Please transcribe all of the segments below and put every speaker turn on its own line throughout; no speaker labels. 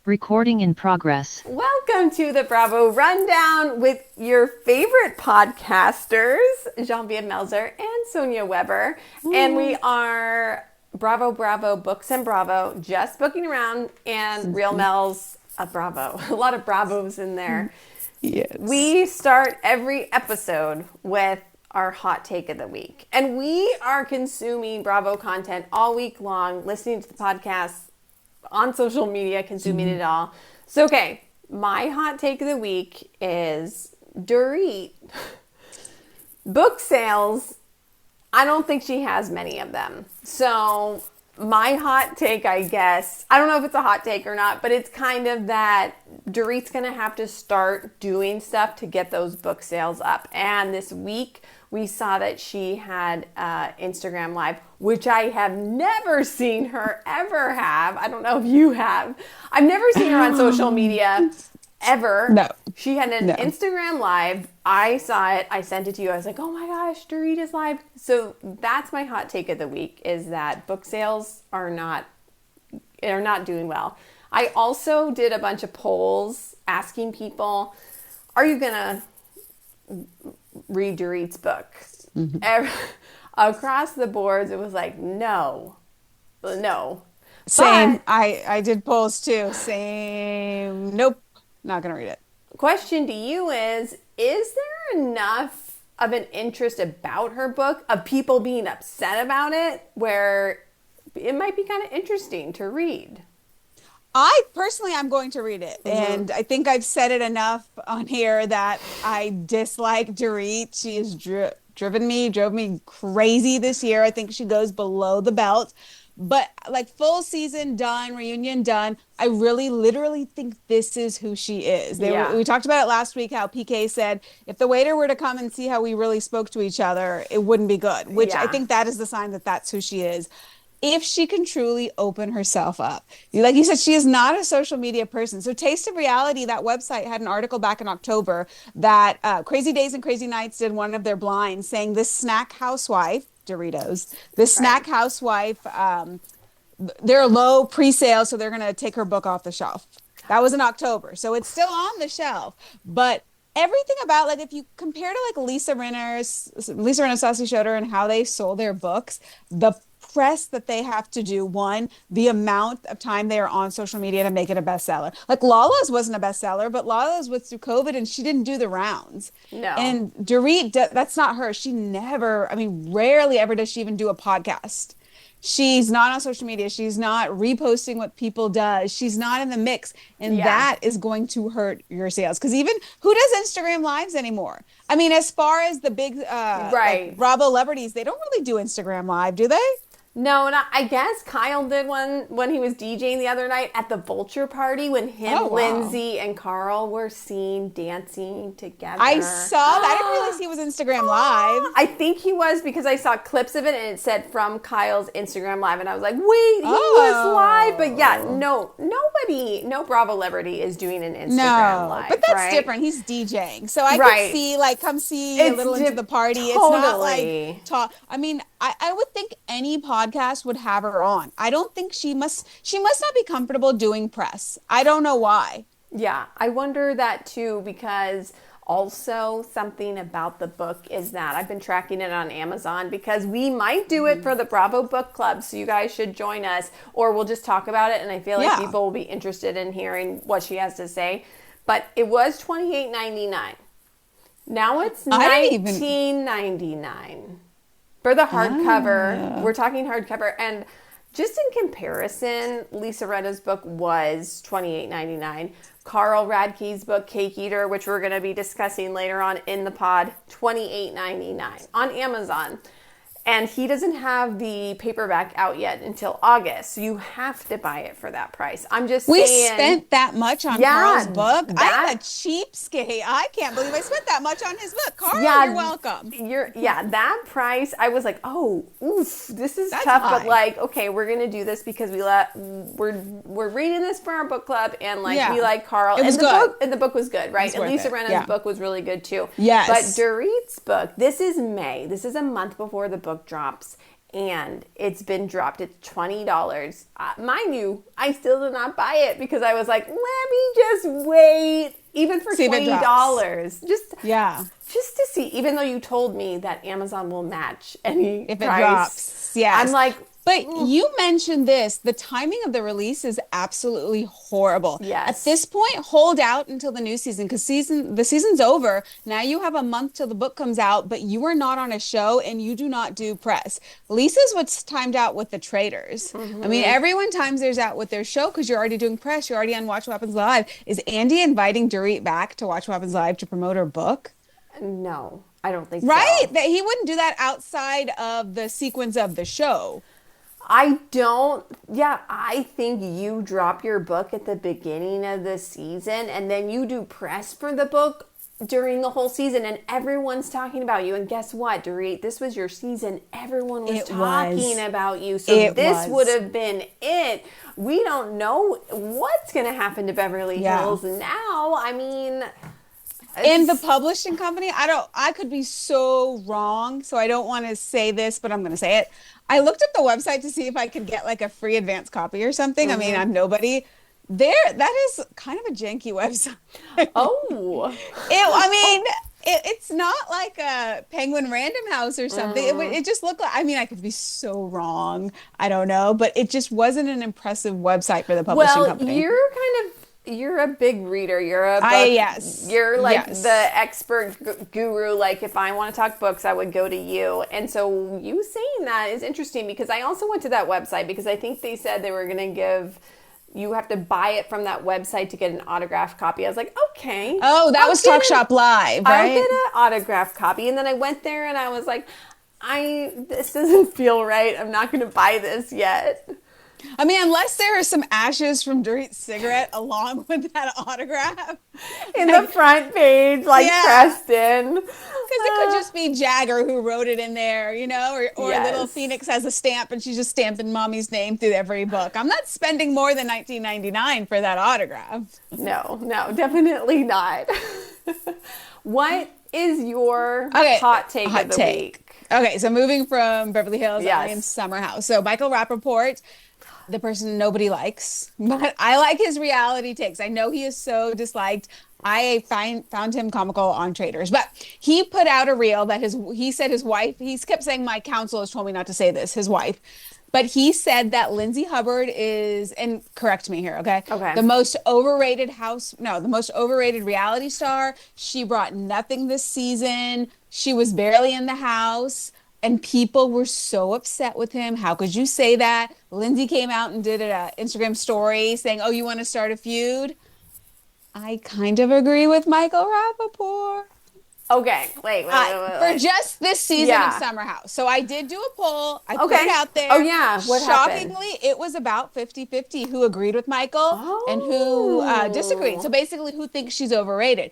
Recording in progress.
Welcome to the Bravo Rundown with your favorite podcasters, Jean-Pierre Melzer and Sonia Weber. And we are Bravo, Books and Bravo, just booking around, and Real Mel's a Bravo. A lot of Bravos in there.
Yes.
We start every episode with our hot take of the week. And we are consuming Bravo content all week long, listening to the podcast, on social media, consuming it all. So, okay, my hot take of the week is Dorit. Book sales, I don't think she has many of them. So, my hot take, I guess, I don't know if it's a hot take or not, but it's kind of that Dorit's going to have to start doing stuff to get those book sales up. And this week, we saw that she had Instagram Live, which I have never seen her ever have. I don't know if you have. I've never seen her on social media ever.
No.
She had an Instagram Live. I saw it. I sent it to you. I was like, oh my gosh, Dorit is live. So that's my hot take of the week, is that book sales are not doing well. I also did a bunch of polls asking people, are you going to read Dorit's book? Across the boards, it was like, no.
Same.
But
I did polls too. Same. Nope. Not going to read it.
question to you is there enough of an interest about her book, of people being upset about it, where it might be kind of interesting to read?
I'm going to read it. And I think I've said it enough on here that I dislike Dorit. She has drove me crazy this year. I think she goes below the belt. But like full season done, reunion done, I really literally think this is who she is. We talked about it last week, how PK said, if the waiter were to come and see how we really spoke to each other, it wouldn't be good, which I think that is the sign that that's who she is. If she can truly open herself up. Like you said, she is not a social media person. So Taste of Reality, that website, had an article back in October that Crazy Days and Crazy Nights did one of their blinds saying this snack housewife, Doritos, this snack housewife, they're low pre-sale, so they're going to take her book off the shelf. That was in October. So it's still on the shelf. But everything about, like, if you compare to like Lisa Rinna, Sassy Schroeder, and how they sold their books, the press that they have to do, the amount of time they are on social media to make it a bestseller. Like Lala's wasn't a bestseller, but Lala's was through COVID and she didn't do the rounds.
No.
And Dorit, that's not her. She rarely ever does she even do a podcast. She's not on social media. She's not reposting what people does. She's not in the mix. And that is going to hurt your sales. Because even who does Instagram Lives anymore? I mean, as far as the big like Bravo celebrities, they don't really do Instagram Live, do they?
No, I guess Kyle did one when he was DJing the other night at the Vulture Party when Lindsay, and Carl were seen dancing together.
I saw that. I didn't realize he was Instagram Live.
I think he was, because I saw clips of it and it said from Kyle's Instagram Live, and I was like, wait, he was live. But no Bravo celebrity is doing an Instagram Live.
But that's different. He's DJing. So I could see, like, come see a little into the party.
Totally.
It's not like talk. I mean, I would think any podcast would have her on. I don't think she must not be comfortable doing press. I don't know why.
Yeah, I wonder that too, because also something about the book is that I've been tracking it on Amazon, because we might do it for the Bravo Book Club, so you guys should join us, or we'll just talk about it, and I feel like people will be interested in hearing what she has to say. But it was $28.99. Now it's $19.99 for the hardcover. We're talking hardcover, and just in comparison, Lisa Rinna's book was $28.99. Carl Radke's book, Cake Eater, which we're going to be discussing later on in the pod, $28.99 on Amazon. And he doesn't have the paperback out yet until August. So you have to buy it for that price. I'm just saying.
We spent that much on Carl's book. I'm a cheapskate. I can't believe I spent that much on his book. Carl, you're welcome.
That price, I was like, oh, oof, this is
That's
tough.
high.
But like, okay, we're going to do this because we're reading this for our book club, and like we like Carl.
It was
good. And the book was good, right? And Lisa Rinna's
book
book was really good too.
Yes.
But Dorit's book, this is May. This is a month before the book drops. and it's been dropped. It's $20. Mind you, I still did not buy it because I was like, let me just wait, even for $20. Just to see, even though you told me that Amazon will match any
if
price,
it drops. Yes.
I'm like,
but you mentioned this. The timing of the release is absolutely horrible.
Yes.
At this point, hold out until the new season because the season's over. Now you have a month till the book comes out, but you are not on a show and you do not do press. Lisa's what's timed out with the traders. I mean, everyone times theirs out with their show because you're already doing press. You're already on Watch What Happens Live. Is Andy inviting Dorit back to Watch What Happens Live to promote her book?
no, I don't think
Right?
so.
That he wouldn't do that outside of the sequence of the show.
I think you drop your book at the beginning of the season and then you do press for the book during the whole season and everyone's talking about you. And guess what, Dorit? This was your season. Everyone was talking about you. So this would have been it. We don't know what's going to happen to Beverly Hills now. I mean...
In the publishing company, I could be so wrong, so I don't want to say this, but I'm going to say it. I looked at the website to see if I could get like a free advance copy or something. I mean, I'm nobody. That is kind of a janky website.
Oh.
It's not like a Penguin Random House or something. It just looked like, I mean, I could be so wrong. I don't know, but it just wasn't an impressive website for the publishing company.
You're a big reader. You're a book, you're like the expert guru. Like if I want to talk books, I would go to you. And so you saying that is interesting because I also went to that website because I think they said they were going to give, you have to buy it from that website to get an autographed copy. I was like, okay.
Oh, that was Talk Shop Live, right?
I'll get an autographed copy. And then I went there and I was like, this doesn't feel right. I'm not going to buy this yet.
I mean, unless there are some ashes from Dorit's cigarette along with that autograph.
In the front page, pressed in.
Because it could just be Jagger who wrote it in there, you know, or little Phoenix has a stamp and she's just stamping mommy's name through every book. I'm not spending more than $19.99 for that autograph.
No, definitely not. What is your hot take of the week?
Okay, so moving from Beverly Hills, I am Summer House. So Michael Rappaport, the person nobody likes, but I like his reality takes. I know he is so disliked. I found him comical on Traders, but he put out a reel that he said his wife, he kept saying my counsel has told me not to say this, his wife, but he said that Lindsay Hubbard is, and correct me here, okay? The most overrated the most overrated reality star. She brought nothing this season. She was barely in the house. And people were so upset with him. How could you say that? Lindsay came out and did an Instagram story saying, oh, you want to start a feud? I kind of agree with Michael Rappaport.
Okay, wait.
For just this season of Summer House. So I did do a poll. I put it out there.
Oh, yeah. What happened?
Shockingly, it was about 50-50 who agreed with Michael and who disagreed. So basically, who thinks she's overrated.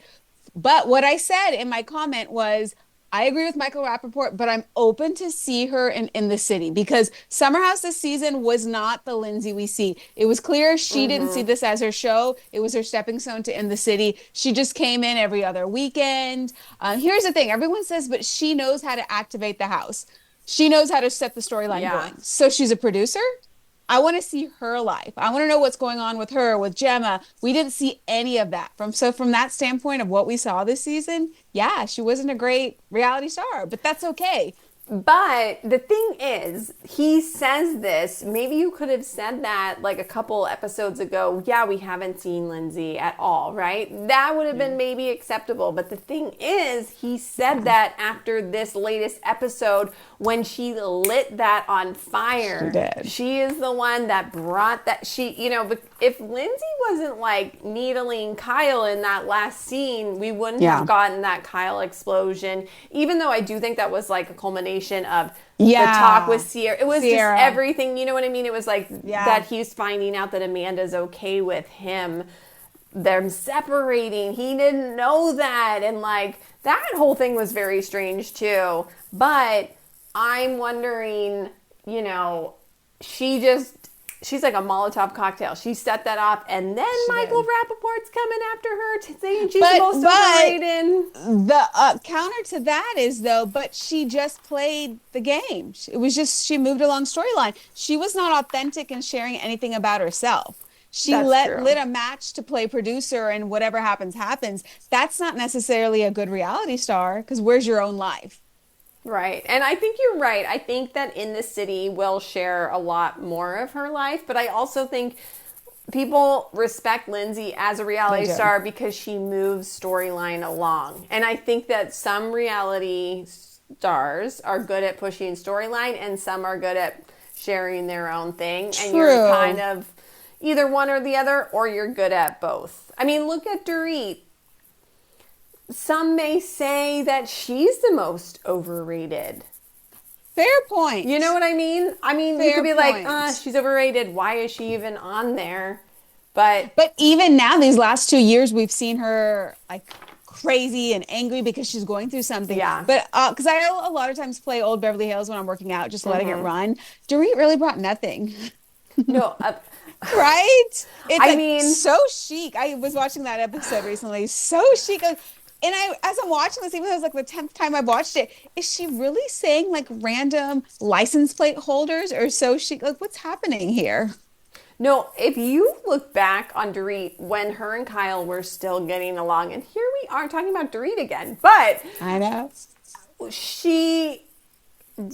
But what I said in my comment was, I agree with Michael Rappaport, but I'm open to see her in the city because Summer House this season was not the Lindsay we see. It was clear she didn't see this as her show. It was her stepping stone to In the City. She just came in every other weekend. Here's the thing. Everyone says, but she knows how to activate the house. She knows how to set the storyline going. So she's a producer. I want to see her life. I want to know what's going on with her, with Gemma. We didn't see any of that. From that standpoint of what we saw this season, she wasn't a great reality star, but that's okay.
But the thing is, he says this, maybe you could have said that like a couple episodes ago, we haven't seen Lindsay at all, right? That would have been maybe acceptable. But the thing is, he said that after this latest episode when she lit that on fire.
She did.
She is the one that brought that. But if Lindsay wasn't like needling Kyle in that last scene, we wouldn't have gotten that Kyle explosion, even though I do think that was like a culmination of the talk with Sierra. It was just everything, you know what I mean? It was like that he's finding out that Amanda's okay with him. Them separating. He didn't know that. And like that whole thing was very strange too. But I'm wondering, she just she's like a Molotov cocktail. She set that off, and then Michael Rappaport's coming after her, saying she's the most overrated.
The counter to that is, though, but she just played the game. It was just, she moved along storyline. She was not authentic in sharing anything about herself. She lit a match to play producer, and whatever happens, happens. That's not necessarily a good reality star, because where's your own life?
Right. And I think you're right. I think that In the City will share a lot more of her life, but I also think people respect Lindsay as a reality star because she moves storyline along. And I think that some reality stars are good at pushing storyline and some are good at sharing their own thing. And you're kind of either one or the other, or you're good at both. I mean, look at Dorit. Some may say that she's the most overrated.
Fair point.
You know what I mean? I mean, you could be like, she's overrated. Why is she even on there? But
even now, these last 2 years, we've seen her like crazy and angry because she's going through something.
Yeah.
But because I a lot of times play Old Beverly Hills when I'm working out, just letting it run. Dorit really brought nothing.
No.
Right? It's
I mean,
so chic. I was watching that episode recently. So chic. And as I'm watching this, even though it was like the 10th time I've watched it, is she really saying like random license plate holders or so chic? Like, what's happening here?
No, if you look back on Dorit when her and Kyle were still getting along, and here we are talking about Dorit again, but
I know
she,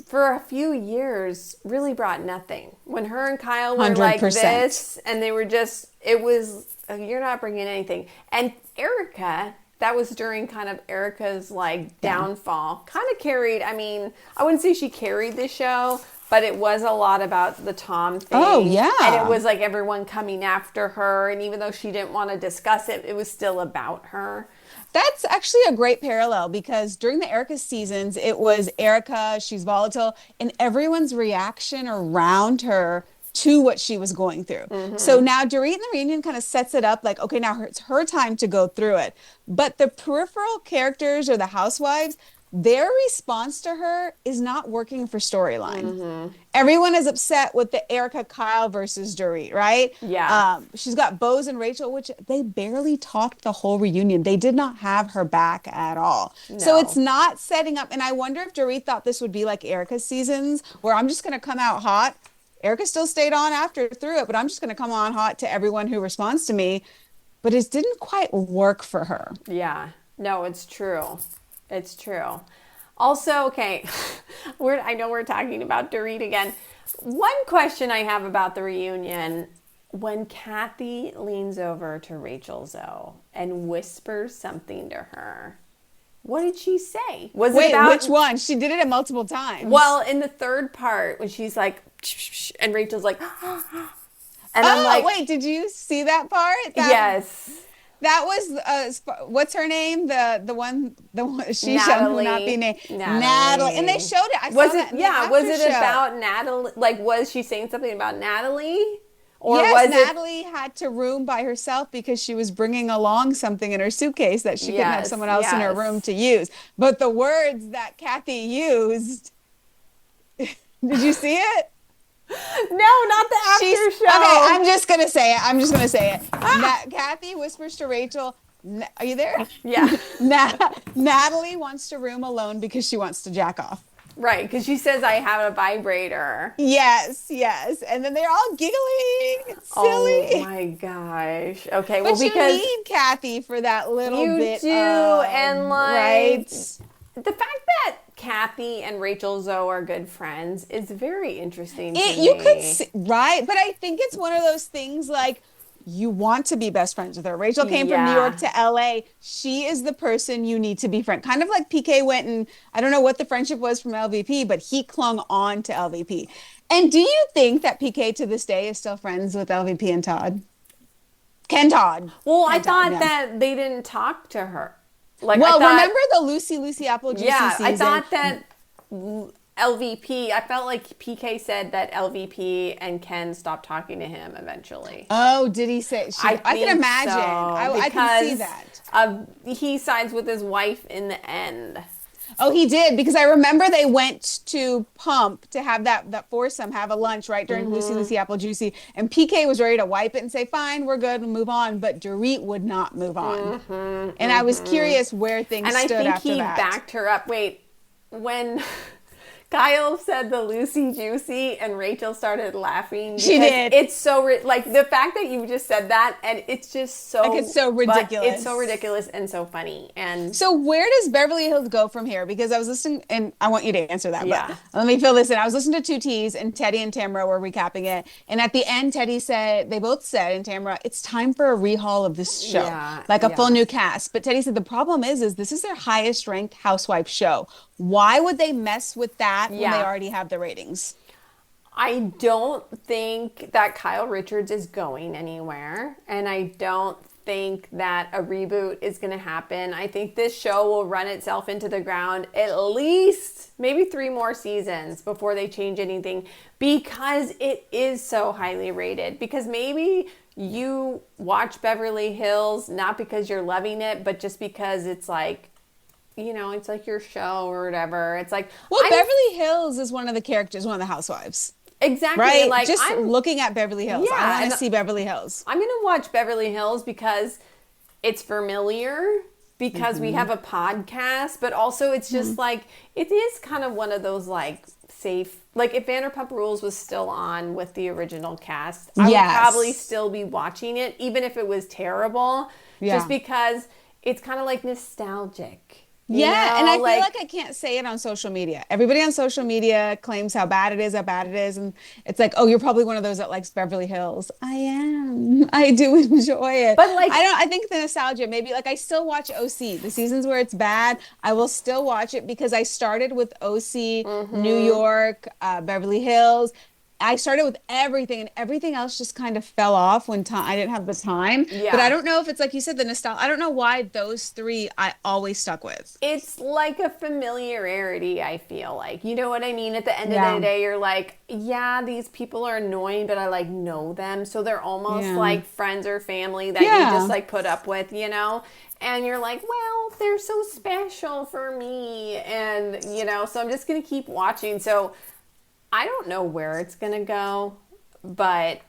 for a few years, really brought nothing. When her and Kyle were 100%. Like this, and they were just, it was, you're not bringing anything. And Erica, that was during kind of Erica's like downfall, kind of carried, I mean, I wouldn't say she carried the show, but it was a lot about the Tom thing.
Oh, yeah.
And it was like everyone coming after her. And even though she didn't want to discuss it, it was still about her.
That's actually a great parallel because during the Erica seasons, it was Erica, she's volatile, and everyone's reaction around her to what she was going through. Mm-hmm. So now Dorit in the reunion kind of sets it up like, okay, now it's her time to go through it. But the peripheral characters or the housewives, their response to her is not working for storyline. Mm-hmm. Everyone is upset with the Erica Kyle versus Dorit, right?
Yeah.
She's got Bose and Rachel, which they barely talked the whole reunion. They did not have her back at all. No. So it's not setting up. And I wonder if Dorit thought this would be like Erica's seasons where I'm just going to come out hot. Erica still stayed on through it, but I'm just going to come on hot to everyone who responds to me. But it didn't quite work for her.
Yeah. No, it's true. It's true. Also, okay, I know we're talking about Dorit again. One question I have about the reunion, when Kathy leans over to Rachel Zoe and whispers something to her, what did she say?
Wait, which one? She did it multiple times.
Well, in the third part, when she's like, and Rachel's like, and I'm like,
wait, did you see that part?
Yes.
That was what's her name? The one she shall not be named. Natalie. And they showed it.
Was it about Natalie? Like, was she saying something about Natalie? Or yes,
Natalie had to room by herself because she was bringing along something in her suitcase that she couldn't have someone else in her room to use. But the words that Kathy used, did you see it?
No, not the after show.
Okay, I'm just going to say it. Kathy whispers to Rachel, are you there?
Yeah.
Natalie wants to room alone because she wants to jack off.
Right, because she says, I have a vibrator.
Yes. And then they're all giggling. It's silly.
Oh, my gosh. Okay,
but because you need Kathy for that little bit.
You do, and like...
Right?
The fact that Kathy and Rachel Zoe are good friends is very interesting to me.
You could see, right? But I think it's one of those things like you want to be best friends with her. Rachel came from New York to LA. She is the person you need to be friends. Kind of like PK went and I don't know what the friendship was from LVP, but he clung on to LVP. And do you think that PK to this day is still friends with LVP and Todd? Ken Todd.
Well, I thought that they didn't talk to her. Like,
remember the Lucy Apple Juicy season?
I thought that LVP, I felt like PK said that LVP and Ken stopped talking to him eventually.
Oh, did he say? I can imagine.
So,
I can see that.
He sides with his wife in the end.
Oh, he did, because I remember they went to Pump to have that foursome have a lunch right during Lucy Lucy Apple Juicy, and PK was ready to wipe it and say, "Fine, we're good, we'll move on." But Dorit would not move on, and I was curious where things
And I
stood
think
after
he
that.
backed her up. Wait, when Kyle said the Lucy Juicy and Rachel started laughing.
She did.
It's so, like, the fact that you just said that, and it's just so...
Like, it's so ridiculous.
It's so ridiculous and so funny. And
So where does Beverly Hills go from here? Because I was listening, and I want you to answer that.
Yeah.
But let me fill this in. I was listening to 2Ts, and Teddy and Tamara were recapping it. And at the end, Teddy said, they both said, and Tamara, it's time for a rehaul of this show.
Yeah,
Like a
yeah.
full new cast. But Teddy said, the problem is this is their highest ranked housewife show. Why would they mess with that when
Yeah.
they already have the ratings?
I don't think that Kyle Richards is going anywhere. And I don't think that a reboot is going to happen. I think this show will run itself into the ground at least maybe 3 more seasons before they change anything, because it is so highly rated. Because maybe you watch Beverly Hills not because you're loving it, but just because it's like, you know, it's like your show or whatever. It's like,
Well, Beverly Hills is one of the characters, one of the housewives.
exactly.
Right?
Like,
Just
I'm
looking at Beverly Hills.
Yeah,
I want
and-
to see Beverly Hills.
going to watch Beverly Hills because it's familiar, because we have a podcast, but also it's just like, it is kind of one of those like safe, like if Vanderpump Rules was still on with the original cast, I would
Yes.
probably still be watching it, even if it was terrible,
Yeah.
just because it's kind of like nostalgic. You
Yeah,
know,
and I feel like I can't say it on social media. Everybody on social media claims how bad it is, and it's like, oh, you're probably one of those that likes Beverly Hills. I am. I do enjoy it.
But, like-
I think the nostalgia, maybe, like, I still watch OC. The seasons where it's bad, I will still watch it because I started with OC, New York, Beverly Hills. I started with everything, and everything else just kind of fell off when I didn't have the time.
Yeah.
But I don't know if it's like you said, the nostalgia. I don't know why those 3 I always stuck with.
it's like a familiarity, I feel like. You know what I mean? At the end
Yeah.
of the day, you're like, yeah, these people are annoying, but I like know them. So they're almost
Yeah.
like friends or family that
Yeah.
you just like put up with, you know? And you're like, well, they're so special for me. And, you know, so I'm just going to keep watching. So I don't know where it's going to go, but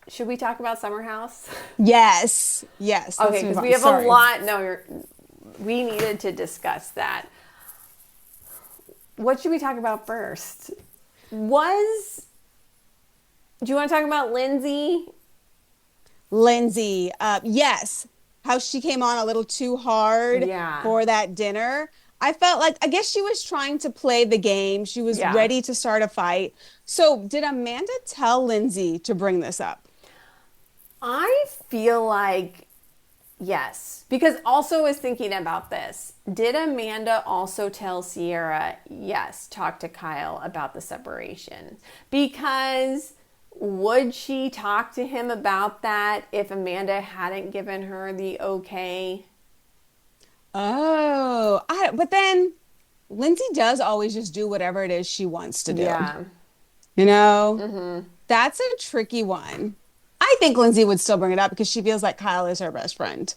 should we talk about Summer House?
Yes. Yes. let's
Okay,
move
because
on.
we have
Sorry.
a lot. No, we needed to discuss that. What should we talk about first? Do you want to talk about Lindsay?
Lindsay. Yes. How she came on a little too hard
Yeah.
for that dinner. I felt like, I guess she was trying to play the game. She was
Yeah.
ready to start a fight. So did Amanda tell Lindsay to bring this up?
I feel like yes, because also was thinking about this. Did Amanda also tell Sierra, yes, talk to Kyle about the separation? Because would she talk to him about that if Amanda hadn't given her the okay?
Oh, but then Lindsay does always just do whatever it is she wants to do.
Yeah.
You know, that's a tricky one. I think Lindsay would still bring it up because she feels like Kyle is her best friend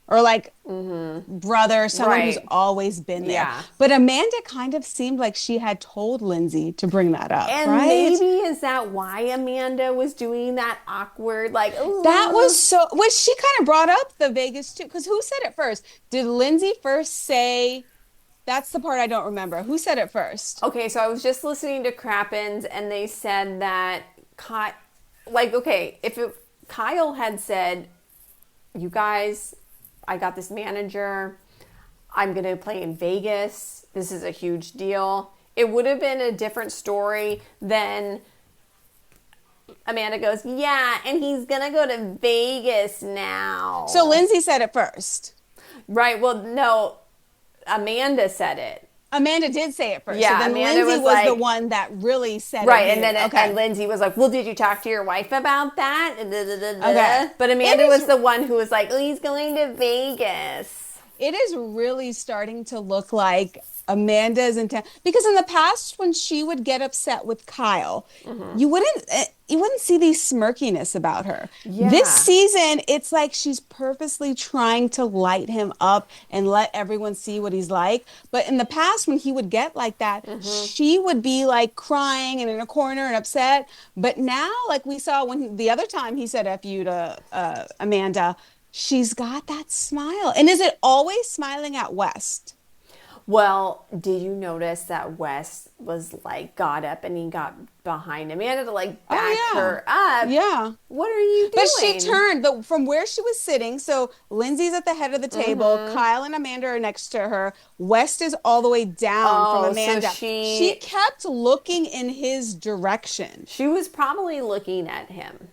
or like brother, someone who's
Right.
always been there.
Yeah.
But Amanda kind of seemed like she had told Lindsay to bring that up,
And
right?
maybe is that why Amanda was doing that awkward, like, ooh.
That was so, which she kind of brought up the Vegas too. Because who said it first? Did Lindsay first say, that's the part I don't remember. Who said it first?
Okay, so I was just listening to Crappens, and they said that Kyle had said, you guys, I got this manager. I'm going to play in Vegas. This is a huge deal. It would have been a different story than Amanda goes, yeah, and he's going to go to Vegas now.
So Lindsay said it first.
Right, well, no, Amanda said it.
Amanda did say it first.
Yeah,
so then
Amanda
Lindsay
was
was the
like-
one that really said
Right,
it.
and then
Okay.
and Lindsay was like, well, did you talk to your wife about that?
Okay.
But Amanda
It is-
was the one who was like, oh, he's going to Vegas.
It is really starting to look like Amanda's intent, because in the past when she would get upset with Kyle, you wouldn't see the smirkiness about her. This
Yeah.
season, it's like she's purposely trying to light him up and let everyone see what he's like. But in the past, when he would get like that, she would be like crying and in a corner and upset. But now, like we saw when the other time he said "F you" to Amanda, she's got that smile. And is it always smiling at West?
Well, did you notice that Wes was like got up and he got behind Amanda to like back her up?
Yeah.
What are you doing?
But she turned from where she was sitting. So Lindsay's at the head of the table. Kyle and Amanda are next to her. West is all the way down from Amanda.
So
she kept looking in his direction.
She was probably looking at him.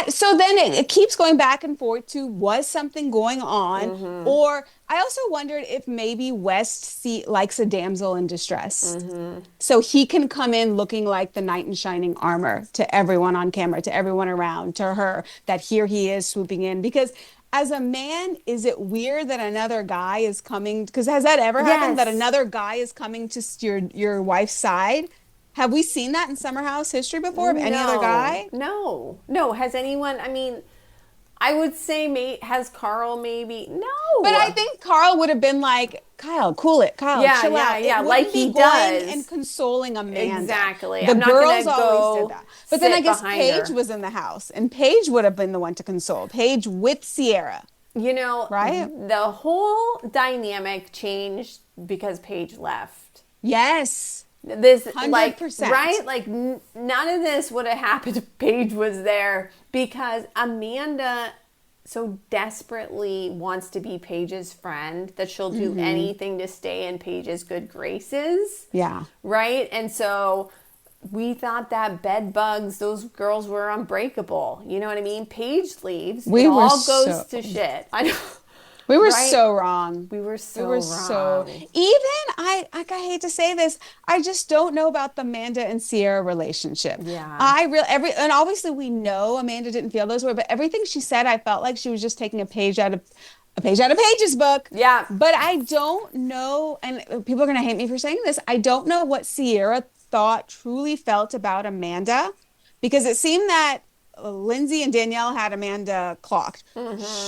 So then it keeps going back and forth to, was something going on? Or I also wondered if maybe West likes a damsel in distress. So he can come in looking like the knight in shining armor to everyone on camera, to everyone around, to her, that here he is swooping in. Because as a man, is it weird that another guy is coming? Because has that ever happened, that another guy is coming to your wife's side? Have we seen that in Summer House history before of any other guy?
No. Has anyone, I mean, I would say, has Carl maybe? No.
But I think Carl would have been like, Kyle, cool it. Kyle, chill out.
Yeah,
It
like
wouldn't
he
be going
does.
and consoling Amanda.
Exactly.
The
I'm not
girls
gonna
always
go
did that. But then I guess
behind
Paige
her.
was in the house, and Paige would have been the one to console. Paige with Sierra.
You know,
Right?
the whole dynamic changed because Paige left.
Yes.
This
100%.
right? Like none of this would have happened if Paige was there, because Amanda so desperately wants to be Paige's friend that she'll do anything to stay in Paige's good graces.
Yeah.
Right? And so we thought that bed bugs, those girls were unbreakable. You know what I mean? Paige leaves.
We
it
were
all goes
so-
to shit. I know.
We were
Right?
so wrong.
We were so
so
wrong.
even I hate to say this, I just don't know about the Amanda and Sierra relationship.
Yeah.
And obviously we know Amanda didn't feel those way, but everything she said, I felt like she was just taking a page out of Paige's book.
Yeah.
But I don't know, and people are gonna hate me for saying this, I don't know what Sierra truly felt about Amanda, because it seemed that Lindsay and Danielle had Amanda clocked.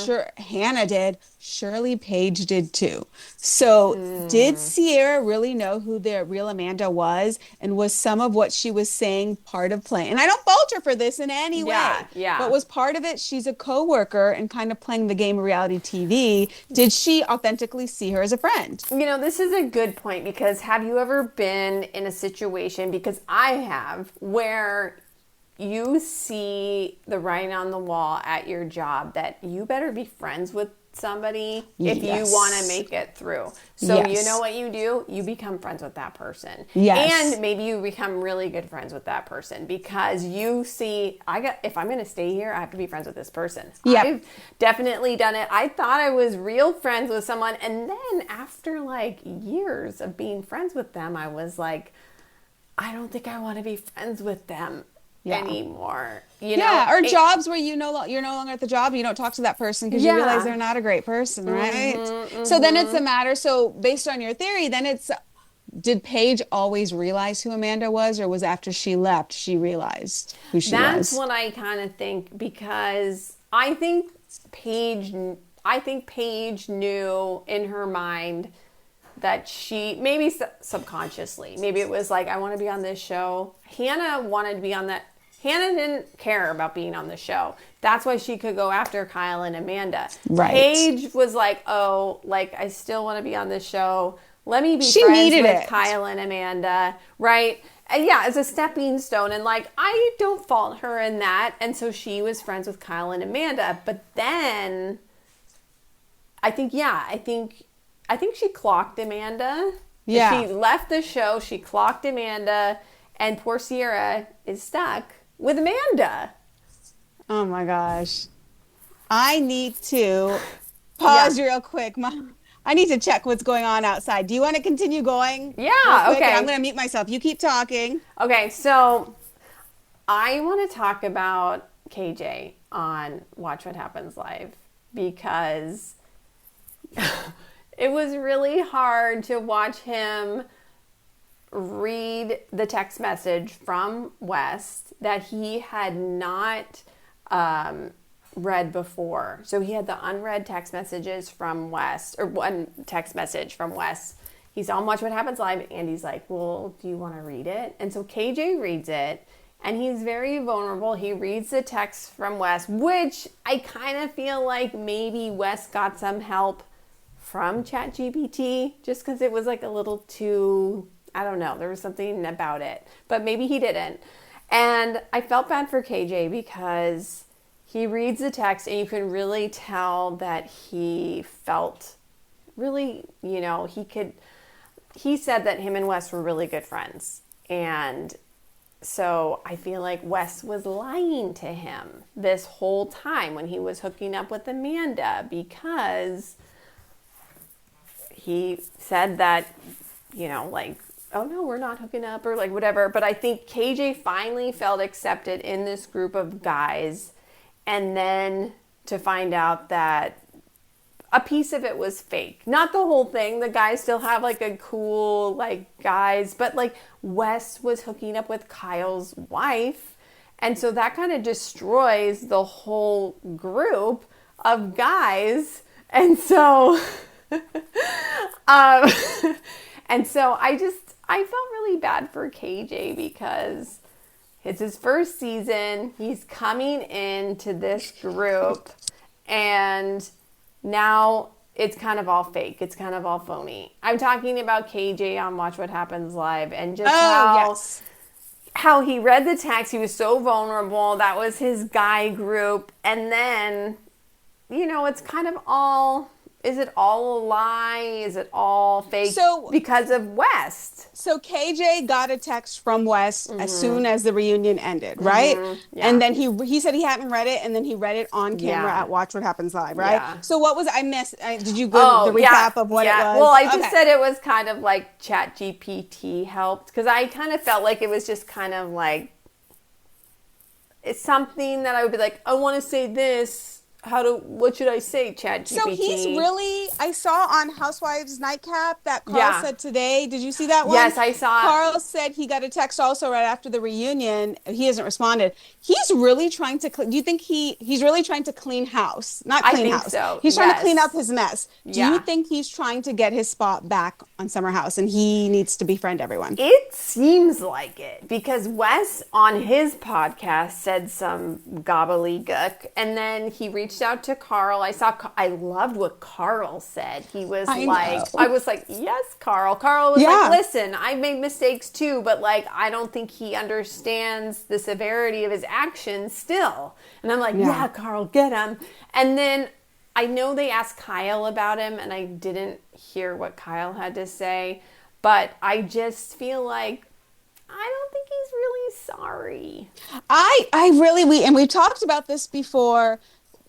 Sure, Hannah did. Shirley Page did too. So did Sierra really know who the real Amanda was? And was some of what she was saying part of playing? And I don't fault her for this in any way.
Yeah.
But was part of it, she's a coworker and kind of playing the game of reality TV. Did she authentically see her as a friend?
You know, this is a good point, because have you ever been in a situation, because I have, where you see the writing on the wall at your job that you better be friends with somebody if you want to make it through. So you know what you do? You become friends with that person.
Yes.
And maybe you become really good friends with that person, because you see, if I'm going to stay here, I have to be friends with this person.
Yep.
I've definitely done it. I thought I was real friends with someone, and then after like years of being friends with them, I was like, I don't think I want to be friends with them anymore. You know?
Or jobs where you're no longer at the job, you don't talk to that person because you realize they're not a great person, right? So then it's a matter. So based on your theory, then it's, did Paige always realize who Amanda was, or was after she left she realized who she was?
That's what I kind of think, because I think Paige knew in her mind that she, maybe subconsciously, maybe it was like, I want to be on this show. Hannah wanted to be on that. Hannah didn't care about being on the show. That's why she could go after Kyle and Amanda.
Right.
Paige was like, oh, like, I still want to be on this show. Let me be friends with Kyle and Amanda. Right. And yeah, as a stepping stone. And like, I don't fault her in that. And so she was friends with Kyle and Amanda. But then I think she clocked Amanda.
Yeah.
She left the show. She clocked Amanda. And poor Sierra is stuck with Amanda.
Oh my gosh. I need to pause real quick. I need to check what's going on outside. Do you want to continue going?
Yeah, okay.
I'm going to mute myself. You keep talking.
Okay, so I want to talk about KJ on Watch What Happens Live, because It was really hard to watch him read the text message from West that he had not read before. So he had the unread text messages from West, or one text message from West. He's on Watch What Happens Live, and he's like, well, do you want to read it? And so KJ reads it, and he's very vulnerable. He reads the text from West, which I kind of feel like maybe West got some help from ChatGPT, just because it was like a little too, I don't know, there was something about it, but maybe he didn't. And I felt bad for KJ because he reads the text and you can really tell that he felt really, he said that him and Wes were really good friends. And so I feel like Wes was lying to him this whole time when he was hooking up with Amanda, because he said that, oh no, we're not hooking up, or like whatever. But I think KJ finally felt accepted in this group of guys. And then to find out that a piece of it was fake. Not the whole thing. The guys still have like a cool, guys. But Wes was hooking up with Kyle's wife. And so that kind of destroys the whole group of guys. And so... and so I felt really bad for KJ because it's his first season. He's coming into this group and now it's kind of all fake. It's kind of all phony. I'm talking about KJ on Watch What Happens Live and just how he read the text. He was so vulnerable. That was his guy group. And then, it's kind of all... Is it all a lie? Is it all fake because of West?
So KJ got a text from West as soon as the reunion ended, right?
Yeah.
And then he said he hadn't read it, and then he read it on camera at Watch What Happens Live, right?
Yeah.
So what was I missed? Did you go the recap of what it was?
Well, I just said it was kind of like ChatGPT helped, because I kind of felt like it was just kind of like it's something that I would be like, I want to say this. What should I say, ChatGPT?
So he's really, I saw on Housewives Nightcap that Carl said today. Did you see that one?
Yes, I saw it.
Carl said he got a text also right after the reunion. He hasn't responded. He's really trying to, do you think he's really trying to clean house? Not clean house.
So.
He's trying to clean up his mess. Do
you
think he's trying to get his spot back on Summer House and he needs to befriend everyone?
It seems like it, because Wes on his podcast said some gobbledygook, and then he reached out to Carl. I loved what Carl said. He was I was like, yes, Carl. Carl was like, listen, I've made mistakes too, but I don't think he understands the severity of his actions still. And I'm like, yeah, Carl, get him. And then I know they asked Kyle about him, and I didn't hear what Kyle had to say, but I just feel like I don't think he's really sorry.
We've talked about this before.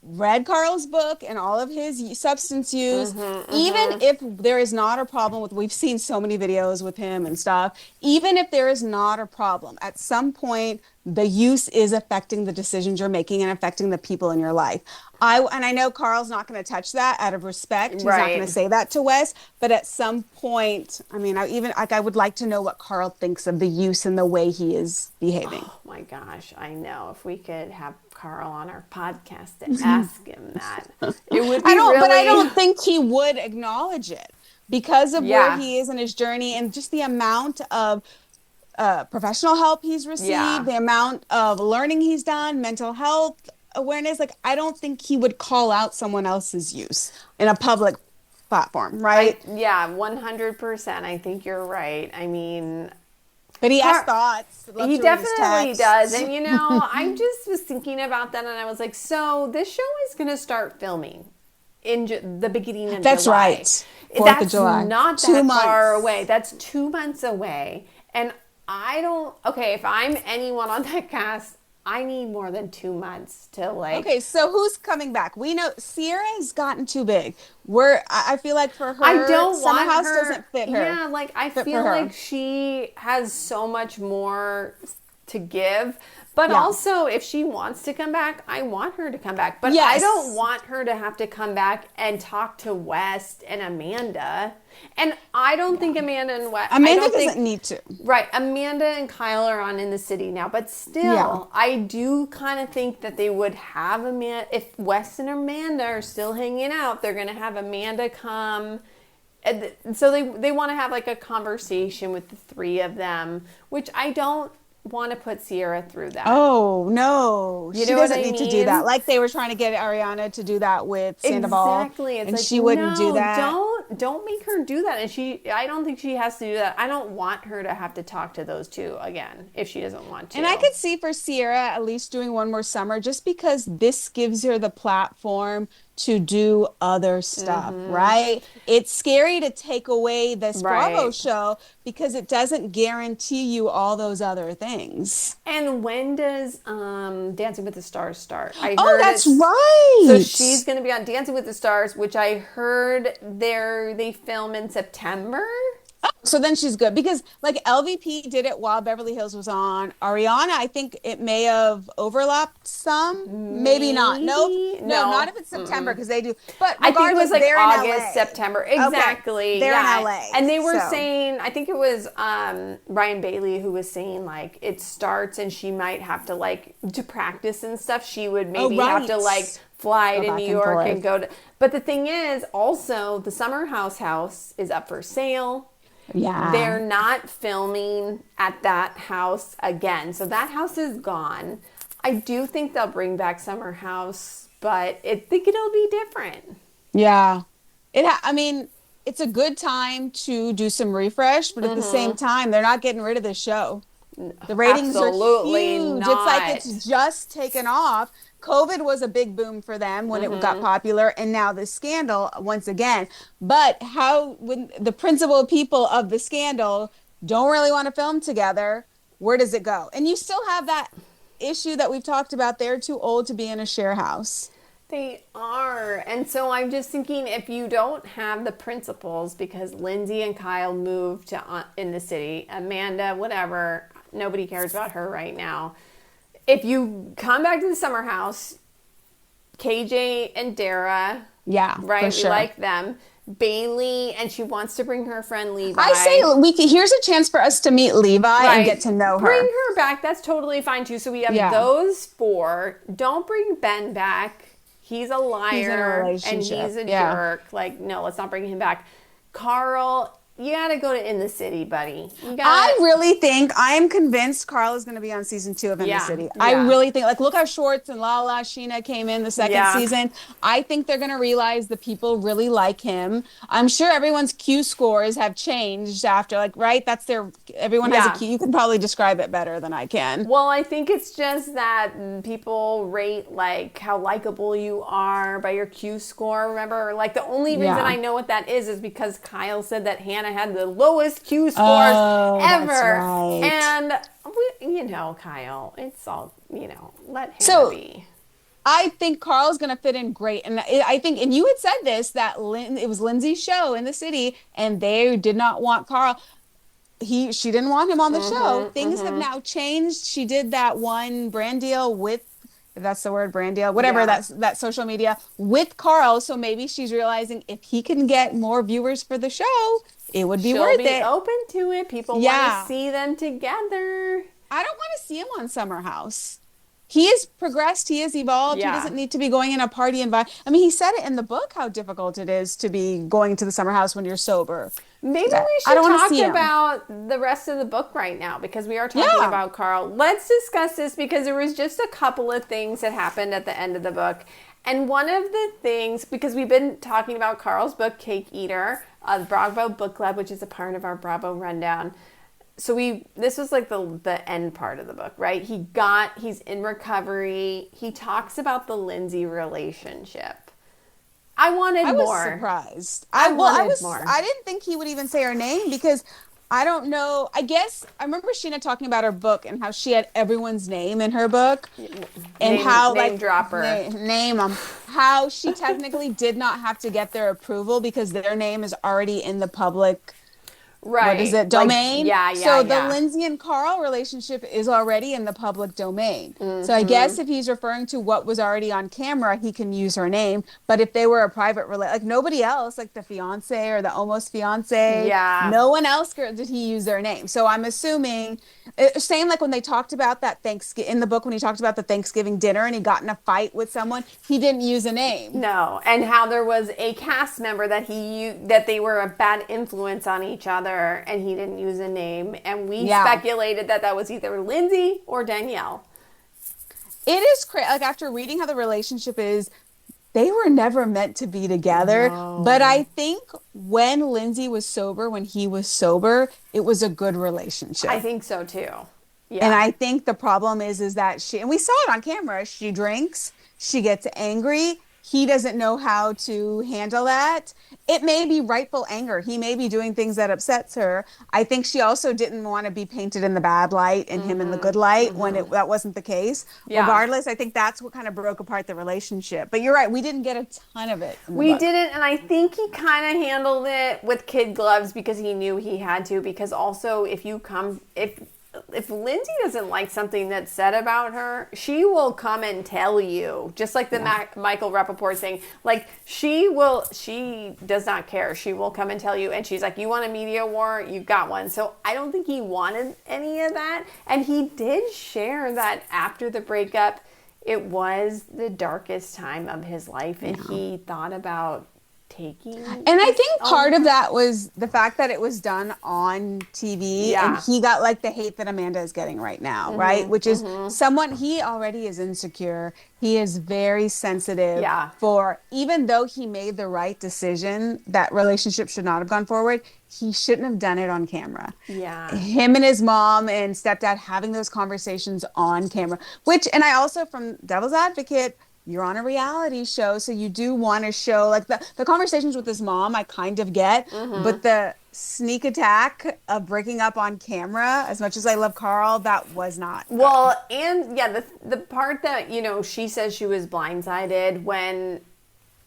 Read Carl's book and all of his substance use, even if there is not a problem with, we've seen so many videos with him and stuff, even if there is not a problem, at some point, the use is affecting the decisions you're making and affecting the people in your life. I know Carl's not going to touch that out of respect. He's not going to say that to Wes, but at some point, I would like to know what Carl thinks of the use and the way he is behaving.
Oh my gosh, I know. If we could have Carl on our podcast to ask him that, it would be
But I don't think he would acknowledge it because of where he is in his journey and just the amount of professional help he's received, the amount of learning he's done, mental health awareness. I don't think he would call out someone else's use in a public platform, right?
100%. I think you're right.
But he has thoughts.
He definitely does. And, I just was thinking about that, and I was like, so this show is going to start filming in the beginning of July.
That's right. 4th of July.
Not that far away. That's 2 months away. And if I'm anyone on that cast, I need more than 2 months to
Okay, so who's coming back? We know Sierra's gotten too big. I feel like for her,
I don't
Summer
want
House
her.
doesn't fit her.
Yeah, I feel like she has so much more to give. But
Yeah.
also, if she wants to come back, I want her to come back. But I
Yes.
don't want her to have to come back and talk to West and Amanda. And I don't think Amanda and West...
Amanda doesn't need to.
Right. Amanda and Kyle are on In the City now. But still,
Yeah.
I do kind of think that they would have Amanda... If Wes and Amanda are still hanging out, they're going to have Amanda come. And so they want to have like a conversation with the three of them, which I don't want to put Sierra through that.
Oh, no.
You
She
know what
doesn't
I
need to
mean?
do that. Like they were trying to get Ariana to do that with Sandoval.
Exactly. It's
and
like,
she wouldn't do
no,
that.
Don't make her do that. And I don't think she has to do that. I don't want her to have to talk to those two again if she doesn't want to.
And I could see for Sierra at least doing one more summer just because this gives her the platform to do other stuff, right? It's scary to take away this Bravo show because it doesn't guarantee you all those other things.
And when does Dancing with the Stars start?
Oh, that's right.
So she's going to be on Dancing with the Stars, which I heard they film in September.
So then she's good because like LVP did it while Beverly Hills was on. Ariana, I think it may have overlapped some. Maybe not. No, not if it's September because they do. But
I think it was like August,
LA.
September. Exactly.
Okay. They're in LA.
And they were saying, I think it was Ryan Bailey who was saying like it starts and she might have to like to practice and stuff. She would maybe have to like fly to New York and go to. But the thing is also the Summer House is up for sale.
Yeah.
They're not filming at that house again. So that house is gone. I do think they'll bring back Summer House, but I think it'll be different.
Yeah. I mean, it's a good time to do some refresh, but at the same time, they're not getting rid of the show. The ratings are huge.
Not.
It's like it's just taken off. COVID was a big boom for them when it got popular, and now the scandal once again. But when the principal people of the scandal don't really want to film together, where does it go? And you still have that issue that we've talked about. They're too old to be in a share house.
They are. And so I'm just thinking if you don't have the principals because Lindsay and Kyle moved to In the City, Amanda, whatever, nobody cares about her right now. If you come back to the Summer House, KJ and Dara, right?
For sure.
We like them. Bailey, and she wants to bring her friend Levi.
I say here's a chance for us to meet Levi and get to know her.
Bring her back. That's totally fine too. So we have those four. Don't bring Ben back. He's a liar and he's a jerk. Like, no, let's not bring him back. Carl, you gotta go to In the City, buddy. I
really think, I am convinced Carl is going to be on season 2 of In the City. I really think, like, look how Schwartz and Lala Sheena came in the second season. I think they're going to realize the people really like him. I'm sure everyone's Q scores have changed after, like, right? Everyone has a Q. You can probably describe it better than I can.
Well, I think it's just that people rate, like, how likable you are by your Q score. Remember, like, the only reason I know what that is because Kyle said that Hannah had the lowest Q scores ever.
That's right.
And, Kyle, it's all, let Hannah be.
I think Carl's going to fit in great. And I think, and you had said this, that it was Lindsay's show In the City, and they did not want Carl. She didn't want him on the show. Things have now changed. She did that one brand deal with, if that's the word, brand deal, whatever, that social media with Carl. So maybe she's realizing if he can get more viewers for the show, it would be worth it.
She'll be open to it. People want to see them together.
I don't want to see him on Summer House. He has progressed. He has evolved. He doesn't need to be going in a party environment. I mean, he said it in the book how difficult it is to be going to the Summer House when you're sober.
Maybe we should talk about the rest of the book right now because we are talking about Carl. Let's discuss this because there was just a couple of things that happened at the end of the book. And one of the things, because we've been talking about Carl's book, Cake Eater, the Bravo Book Club, which is a part of our Bravo Rundown. So this was like the end part of the book, right? He's in recovery. He talks about the Lindsay relationship. I was
surprised.
I wanted more.
I didn't think he would even say her name because I don't know. I guess I remember Sheena talking about her book and how she had everyone's name in her book and
name dropper.
Name them. How she technically did not have to get their approval because their name is already in the public
Right.
what is it,
Like,
domain?
yeah,
So the
yeah.
Lindsay and Carl relationship is already in the public domain. So I
Mm-hmm.
guess if he's referring to what was already on camera, he can use her name. But if they were a private like nobody else, like the fiance or the almost fiance,
Yeah.
no one else did he use their name. So I'm assuming, same like when they talked about that Thanksgiving in the book when he talked about the Thanksgiving dinner and he got in a fight with someone, he didn't use a name.
No, and how there was a cast member that that they were a bad influence on each other, and he didn't use a name, and we
Yeah.
speculated that that was either Lindsay or Danielle.
It is crazy. Like after reading how the relationship is, they were never meant to be together. But
No.
I think when Lindsay was sober, when he was sober, it was a good relationship.
I think so too. Yeah.
And I think the problem is that and we saw it on camera, she drinks, she gets angry. He doesn't know how to handle that. It may be rightful anger. He may be doing things that upsets her. I think she also didn't want to be painted in the bad light and him in the good light when that wasn't the case.
Yeah.
Regardless, I think that's what kind of broke apart the relationship. But you're right, we didn't get a ton of it.
We didn't, and I think he kind of handled it with kid gloves because he knew he had to. Because also, if Lindsay doesn't like something that's said about her, she will come and tell you. Just like the Michael Rappaport thing. Like, she does not care. She will come and tell you. And she's like, you want a media war? You've got one. So I don't think he wanted any of that. And he did share that after the breakup, it was the darkest time of his life. And he thought about taking.
And I think part of that was the fact that it was done on TV and he got like the hate that Amanda is getting right now, right? Which is someone, he already is insecure. He is very sensitive for, even though he made the right decision, that relationship should not have gone forward. He shouldn't have done it on camera.
Yeah.
Him and his mom and stepdad having those conversations on camera, and I also, from Devil's Advocate, you're on a reality show, so you do want to show, like, the conversations with his mom, I kind of get, but the sneak attack of breaking up on camera, as much as I love Carl, that was not good.
Well, and the part that, she says she was blindsided when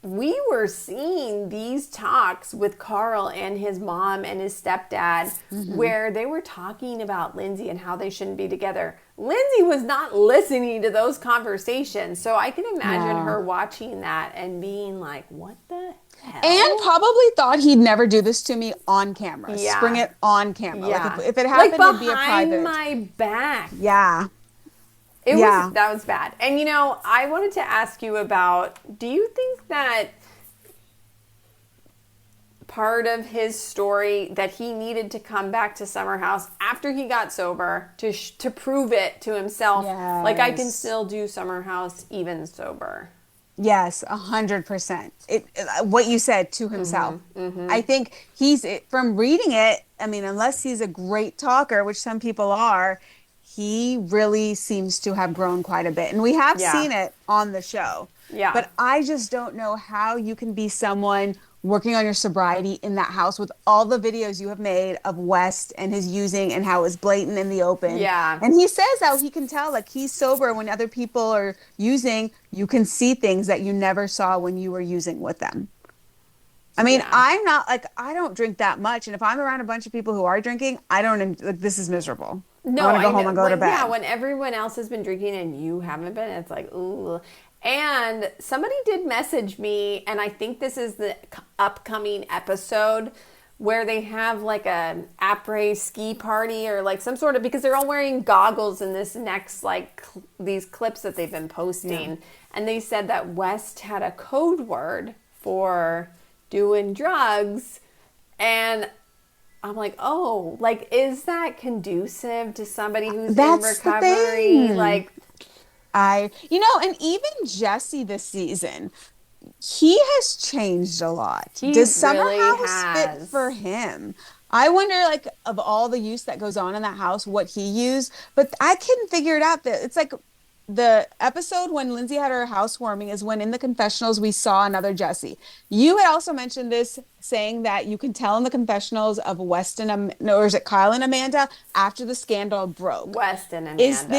we were seeing these talks with Carl and his mom and his stepdad where they were talking about Lindsay and how they shouldn't be together. Lindsay was not listening to those conversations. So I can imagine her watching that and being like, what the hell?
And probably thought he'd never do this to me on camera.
Yeah.
Spring it on camera.
Yeah.
Like if it happened, it'd be a
behind
private.
my back.
Yeah.
That was bad. And I wanted to ask you about, do you think that part of his story that he needed to come back to Summer House after he got sober to prove it to himself, like, I can still do Summer House even sober?
Yes, 100%. What you said, to himself. I think from reading it, I mean, unless he's a great talker, which some people are, he really seems to have grown quite a bit. And we have seen it on the show. Yeah. But I just don't know how you can be someone working on your sobriety in that house with all the videos you have made of West and his using and how it was blatant in the open. Yeah. And he says how he can tell, like, he's sober when other people are using. You can see things that you never saw when you were using with them. I mean, I'm not, like, I don't drink that much. And if I'm around a bunch of people who are drinking, this is miserable.
No,
I want to go home and go to bed.
Yeah, when everyone else has been drinking and you haven't been, it's like, ooh. And somebody did message me, and I think this is the upcoming episode where they have like an après ski party or like some sort of, because they're all wearing goggles in this next, like, these clips that they've been posting. Yeah. And they said that West had a code word for doing drugs. And I'm like, oh, like, is that conducive to somebody who's in recovery? Like,
and even Jesse this season, he has changed a lot. Does Summer House fit for him? I wonder, like, of all the use that goes on in that house, what he used. But I couldn't figure it out. That it's like, the episode when Lindsay had her housewarming is when in the confessionals we saw another Jesse. You had also mentioned this, saying that you can tell in the confessionals of Weston, no, or is it Kyle and Amanda after the scandal broke?
West and
Is
Amanda.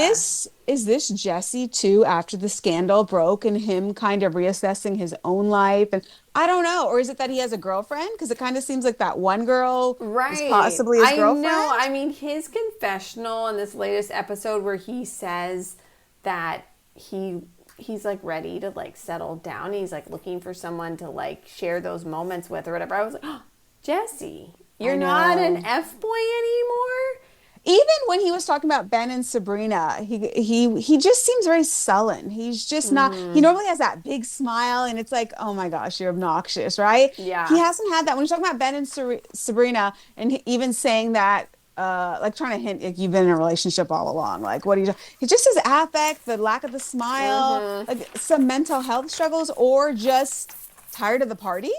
this Jesse too after the scandal broke and him kind of reassessing his own life? And I don't know. Or is it that he has a girlfriend? Because it kind of seems like that one girl is
Right.
possibly his
I
girlfriend.
know. I mean, his confessional in this latest episode where he says that he's like ready to like settle down. He's like looking for someone to like share those moments with or whatever. I was like, oh, Jesse, you're
I
not
know.
an F boy anymore.
Even when he was talking about Ben and Sabrina, he just seems very sullen. He's just not, he normally has that big smile and it's like, oh my gosh, you're obnoxious, right? He
Yeah.
hasn't had that. When he's talking about Ben and Sabrina and even saying that, like trying to hint like you've been in a relationship all along. Like, what do you do? He just his affect, the lack of the smile, like some mental health struggles, or just tired of the party.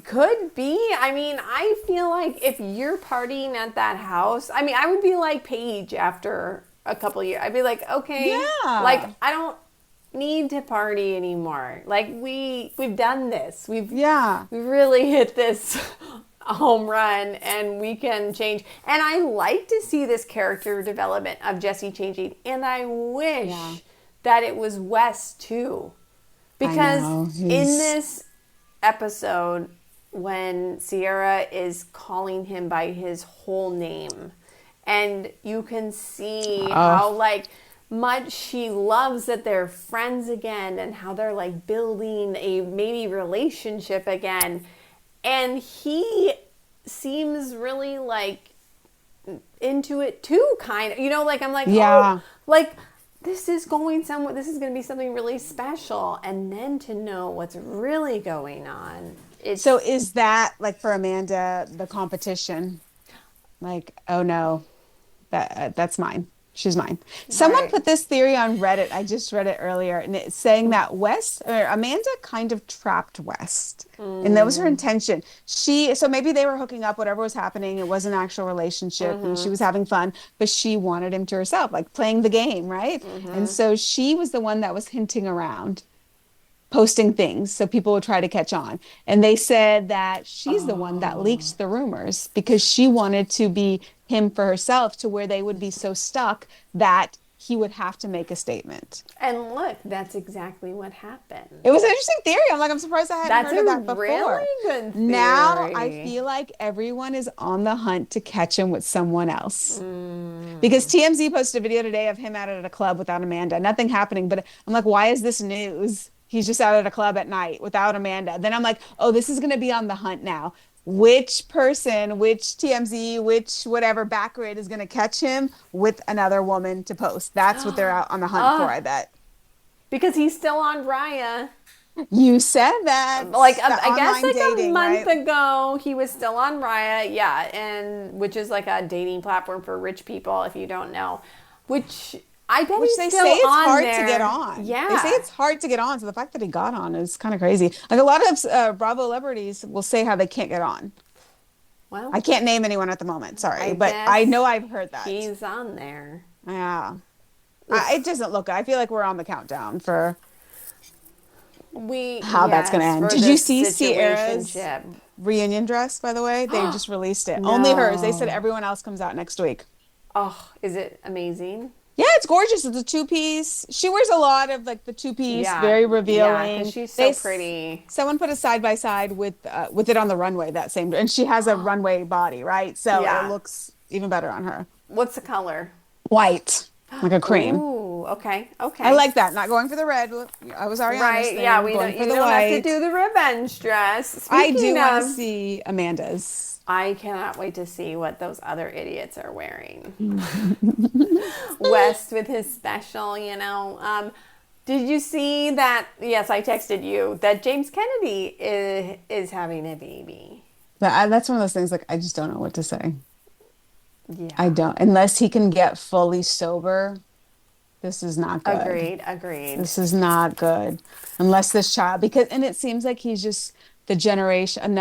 Could be. I mean, I feel like if you're partying at that house, I mean, I would be like Paige after a couple years. I'd be like, okay, like
Yeah.
I don't need to party anymore. Like we've done this.
Yeah.
We've really hit this home run and we can change. And I like to see this character development of Jesse changing. And I wish
Yeah.
that it was Wes too.
I
Because
know.
in this episode when Sierra is calling him by his whole name and you can see how like much she loves that they're friends again and how they're like building a maybe relationship again, and he seems really like into it too, kind of, like I'm like,
Yeah.
oh, like this is going somewhere, this is going to be something really special, and then to know what's really going on, it's
So is that like for Amanda the competition? Like, oh no, that's mine. She's mine. Someone
right.
put this theory on Reddit. I just read it earlier, and it's saying that West or Amanda kind of trapped West, and that was her intention. So maybe they were hooking up, whatever was happening. It was an actual relationship, and she was having fun, but she wanted him to herself, like playing the game, right? And so she was the one that was hinting around, posting things so people would try to catch on. And they said that she's the one that leaked the rumors because she wanted to be him for herself, to where they would be so stuck that he would have to make a statement.
And look, that's exactly what happened.
It was an interesting theory. I'm like, I'm surprised I hadn't
That's
heard of that
a
before.
really good theory.
Now I feel like everyone is on the hunt to catch him with someone else. Because TMZ posted a video today of him out at a club without Amanda. Nothing happening, but I'm like, why is this news? He's just out at a club at night without Amanda. Then I'm like, oh, this is going to be on the hunt now. Which person, which TMZ, which whatever backgrade is going to catch him with another woman to post? That's what they're out on the hunt for, I bet.
Because he's still on Raya.
You said that.
Like,
The
I guess
online
like
dating,
a month
right?
ago, he was still on Raya. Yeah, and which is like a dating platform for rich people, if you don't know. Which I bet
Which
he's
they
still
say it's
on
hard
there.
to get on.
Yeah.
They say it's hard to get on. So the fact that he got on is kind of crazy. Like a lot of Bravo celebrities will say how they can't get on.
Well,
I can't name anyone at the moment. Sorry.
I
But
guess
I know I've heard that.
he's on there.
Yeah. It doesn't look good. I feel like we're on the countdown for how that's going to end.
for
Did you
this
see Sierra's
situationship.
reunion dress, by the way? They just released it. Only hers. They said everyone else comes out next week.
Oh, is it amazing?
Yeah, it's gorgeous. It's a two-piece. She wears a lot of like the two-piece,
Yeah.
very
Yeah,
revealing.
'cause she's so pretty.
Someone put it side by side with it on the runway that same, and she has a runway body, right? So
Yeah.
it looks even better on her.
What's the color?
White, like a cream.
Ooh, okay, okay.
I like that. Not going for the red. I was already
Right, yeah, we
going
don't,
for
you
the
don't have to
white.
do the revenge dress.
I do
Speaking
want to
of,
see Amanda's.
I cannot wait to see what those other idiots are wearing. West with his special. Did you see that? Yes, I texted you that James Kennedy is having a baby.
That's one of those things. Like I just don't know what to say.
Yeah.
I don't, unless he can get fully sober. This is not good.
Agreed.
This is not good unless this child, and it seems like he's just the generation,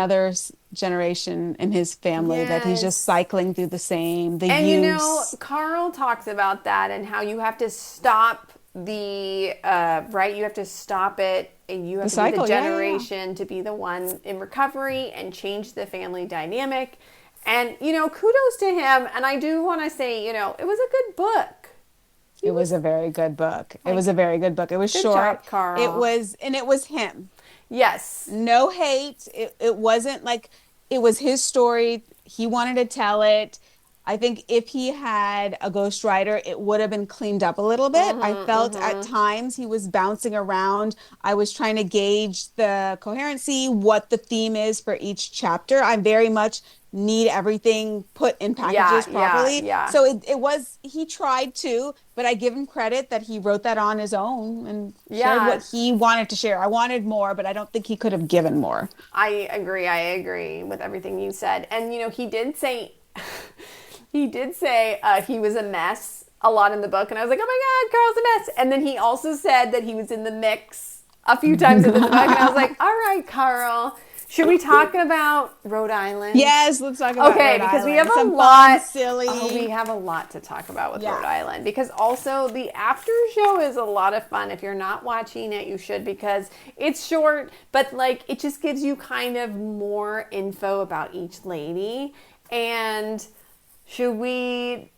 generation in his family that he's just
Yes.
cycling through the
And
use.
Carl talks about that and how you have to stop right, you have to stop it, and you have to be the generation to be the one in recovery and change the family dynamic. And, kudos to him. And I do want to say, it was a good book.
It was a very good book. It was a very good book. It was short.
Job, Carl.
It was him.
Yes.
No hate. It wasn't like, it was his story. He wanted to tell it. I think if he had a ghostwriter, it would have been cleaned up a little bit. I felt at times he was bouncing around. I was trying to gauge the coherency, what the theme is for each chapter. I very much need everything put in packages properly.
Yeah.
So he tried to, but I give him credit that he wrote that on his own and shared what he wanted to share. I wanted more, but I don't think he could have given more.
I agree with everything you said. And, he did say... He did say he was a mess a lot in the book. And I was like, oh my God, Carl's a mess. And then he also said that he was in the mix a few times in the book. And I was like, all right, Carl, should we talk about Rhode Island?
Yes, let's talk about Rhode Island.
Okay, because we have
some
a lot.
Silly.
We have a lot to talk about with Rhode Island. Because also the after show is a lot of fun. If you're not watching it, you should, because it's short, but it just gives you kind of more info about each lady. And... should we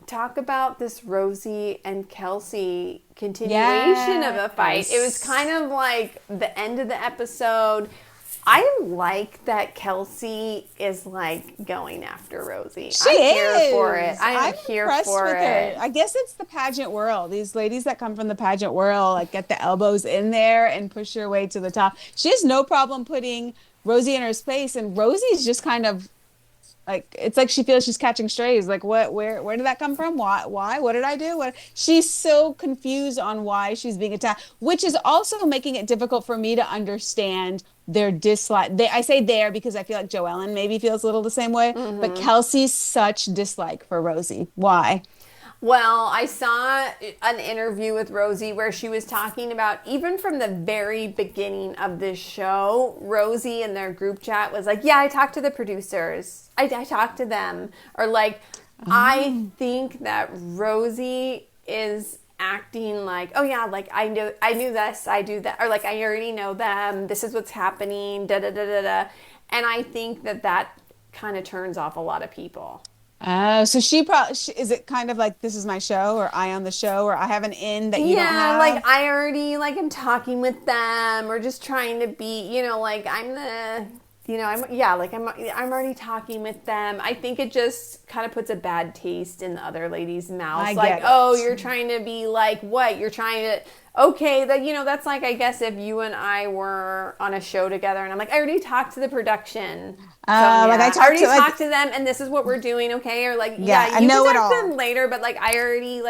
talk about this Rosie and Kelsey continuation of a fight? It was kind of like the end of the episode. I like that Kelsey is going after Rosie. I'm here for it. I'm here for it.
I guess it's the pageant world. These ladies that come from the pageant world get the elbows in there and push their way to the top. She has no problem putting Rosie in her space, and Rosie's just kind of it's like she feels she's catching strays. Where did that come from? Why? What did I do? She's so confused on why she's being attacked, which is also making it difficult for me to understand their dislike. I say there because I feel like Joellen maybe feels a little the same way, but Kelsey's such dislike for Rosie. Why?
Well, I saw an interview with Rosie where she was talking about, even from the very beginning of this show, Rosie in their group chat was like, yeah, I talked to the producers. I talked to them. Or I think that Rosie is acting like, oh yeah, I knew this, I do that. Or I already know them. This is what's happening, da-da-da-da-da. And I think that kind of turns off a lot of people.
So she probably is it kind of like, this is my show, or I on the show, or I have an in that you don't have?
I already am talking with them, or just trying to be, I'm the, I'm already talking with them. I think it just kind of puts a bad taste in the other lady's mouth. You're trying to be what? You're trying to, okay, that's I guess if you and I were on a show together and I'm I already talked to the production. I already talked to them and this is what we're doing, okay? Or you can talk to them later, but I already,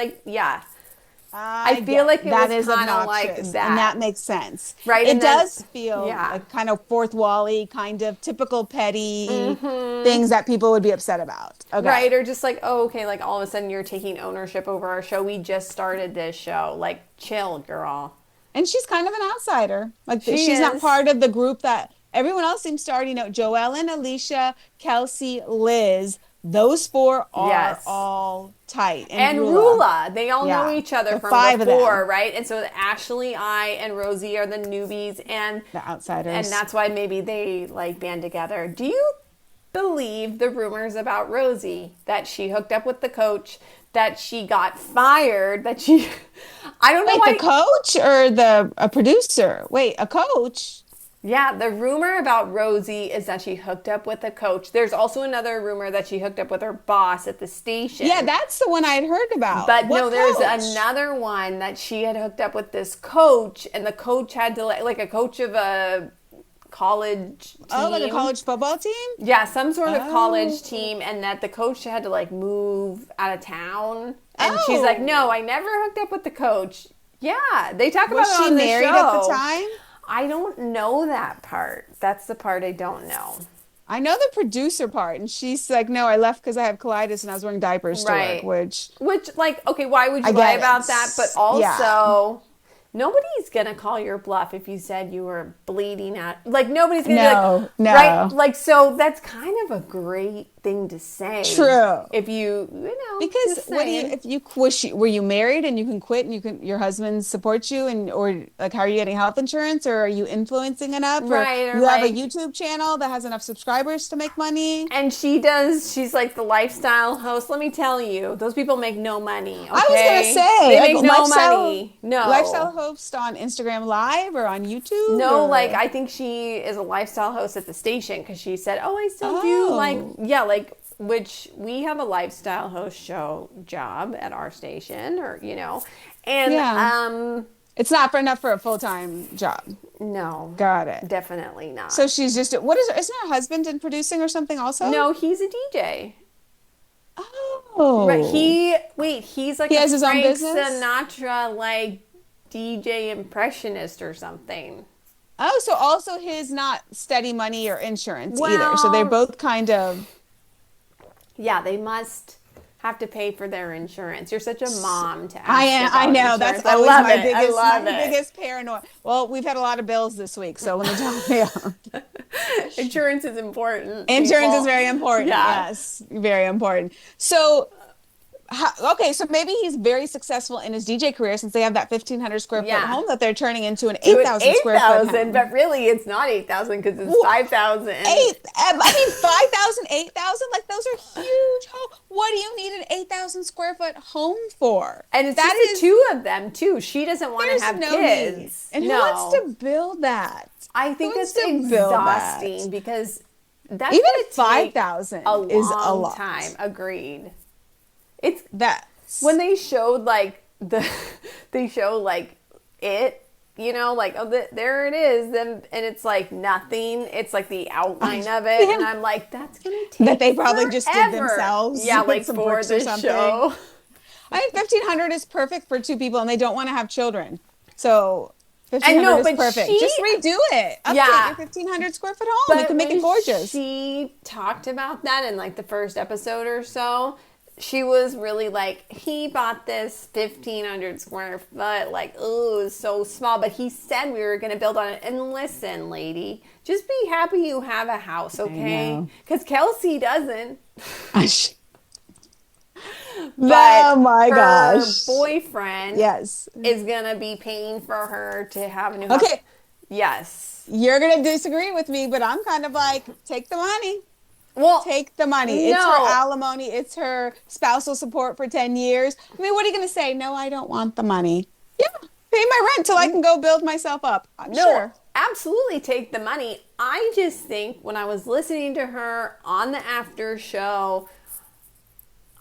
I feel like it was kind of like that.
And that makes sense.
Right.
It does feel kind of fourth wall-y, kind of typical petty things that people would be upset about. Okay.
Right. Or just okay, all of a sudden you're taking ownership over our show. We just started this show. Chill, girl.
And she's kind of an outsider. She's not part of the group that everyone else seems to already know. Joellen, Alicia, Kelsey, Liz. Those four are all tight. And
Rula. They all know each other from before, right? And so Ashley, I, and Rosie are the newbies and
the outsiders.
And that's why maybe they band together. Do you believe the rumors about Rosie, that she hooked up with the coach, that she got fired, that she... I don't know why...
the coach or a producer? Wait, a coach?
Yeah, the rumor about Rosie is that she hooked up with a coach. There's also another rumor that she hooked up with her boss at the station.
Yeah, that's the one I had heard about.
But there's another one that she had hooked up with this coach, and the coach had to, a coach of a college team.
Oh, like a college football team?
Yeah, some sort of college team, and that the coach had to, move out of town. And she's like, no, I never hooked up with the coach. Yeah, they talk about it on the show.
Was she married at the time?
I don't know that part. That's the part I don't know.
I know the producer part, and she's like, no, I left because I have colitis and I was wearing diapers to work, which,
okay, why would you lie about that? But also, nobody's gonna call your bluff if you said you were bleeding out. Like nobody's gonna be like,
No.
right? Like, so that's kind of a great thing to say.
True.
If you know,
Because
just
what do you,
saying.
if you were you married and you can quit and your husband supports you, and or like how are you getting health insurance, or are you influencing enough,
Right, or
you have a
like-
YouTube channel that has enough subscribers to make money?
And she's like the lifestyle host. Let me tell you, those people make no money. Okay?
I was gonna say,
they
like,
make no
lifestyle-
money. No.
Lifestyle host on Instagram Live or on YouTube?
No,
or-
like I think she is a lifestyle host at the station because she said, "Oh, I still do like which we have a lifestyle host show job at our station, or and
it's not enough for a full-time job.
no,
Got it.
definitely not.
So she's just isn't her husband in producing or something also?
no, he's a DJ.
Oh.
Right? He's like
He
a
has his own
Frank
business?
Sinatra like DJ impressionist or something.
Oh, so also his not steady money or insurance either.
Well-
So they're both kind of.
Yeah, they must have to pay for their insurance. You're such a mom to ask
I am.
about
I know.
insurance.
That's
I
always
love
my
it.
biggest,
I love
my
it.
biggest paranoia. Well, we've had a lot of bills this week, so let me tell you,
Insurance is important.
insurance
people.
is very important.
Yeah.
Yes, very important. So. Okay, so maybe he's very successful in his DJ career since they have that 1,500 square foot
Yeah.
home that they're turning into an
To an
8,000 square foot
8,000,
home.
but really it's not 8,000 because it's
Well,
5,000.
5,000, 8,000, like those are huge homes. What do you need an 8,000 square foot home for?
And it's
That
just the two of them too. She doesn't want to
There's
have
no
kids.
need. And who
No.
wants to build that?
I think
Who
it's
wants to build that?
exhausting because that's
Even
gonna take
5,000
a
is a
long
lot.
time. Agreed. It's
That's
when they showed like it, there it is, then and it's like nothing. It's like the outline of it, and I'm like, that's gonna take
that they probably just did
forever.
themselves.
Yeah,
with
like
some
for
bricks or
the
something.
show.
I think 1,500 is perfect for two people, and they don't want to have children. So
I
1,500
know,
is
but
perfect.
she-
Just redo it. Update
Yeah.
your 1,500 square foot home. You can make it
when
gorgeous.
She talked about that in like the first episode or so. She was really like, he bought this 1,500 square foot, like, oh, it was so small. But he said we were going to build on it. And listen, lady, just be happy you have a house, okay?
know.
Because Kelsey doesn't.
Oh my
her
gosh.
boyfriend
Yes.
is going to be paying for her to have a new house.
Okay.
Yes.
You're going to disagree with me, but I'm kind of like, take the money.
Well,
Take the money. It's
No.
her alimony. It's her spousal support for 10 years. I mean, what are you going to say? No, I don't want the money. Yeah. Pay my rent till I can go build myself up. I'm
no,
sure.
absolutely take the money. I just think when I was listening to her on the after show,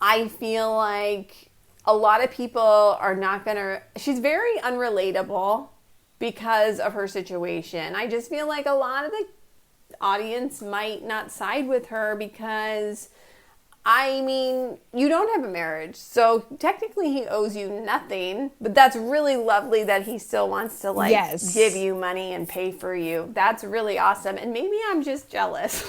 I feel like a lot of people are not going to... She's very unrelatable because of her situation. I just feel like a lot of the audience might not side with her because... I mean, you don't have a marriage, so technically he owes you nothing, but that's really lovely that he still wants to, like,
Yes.
give you money and pay for you. That's really awesome, and maybe I'm just jealous.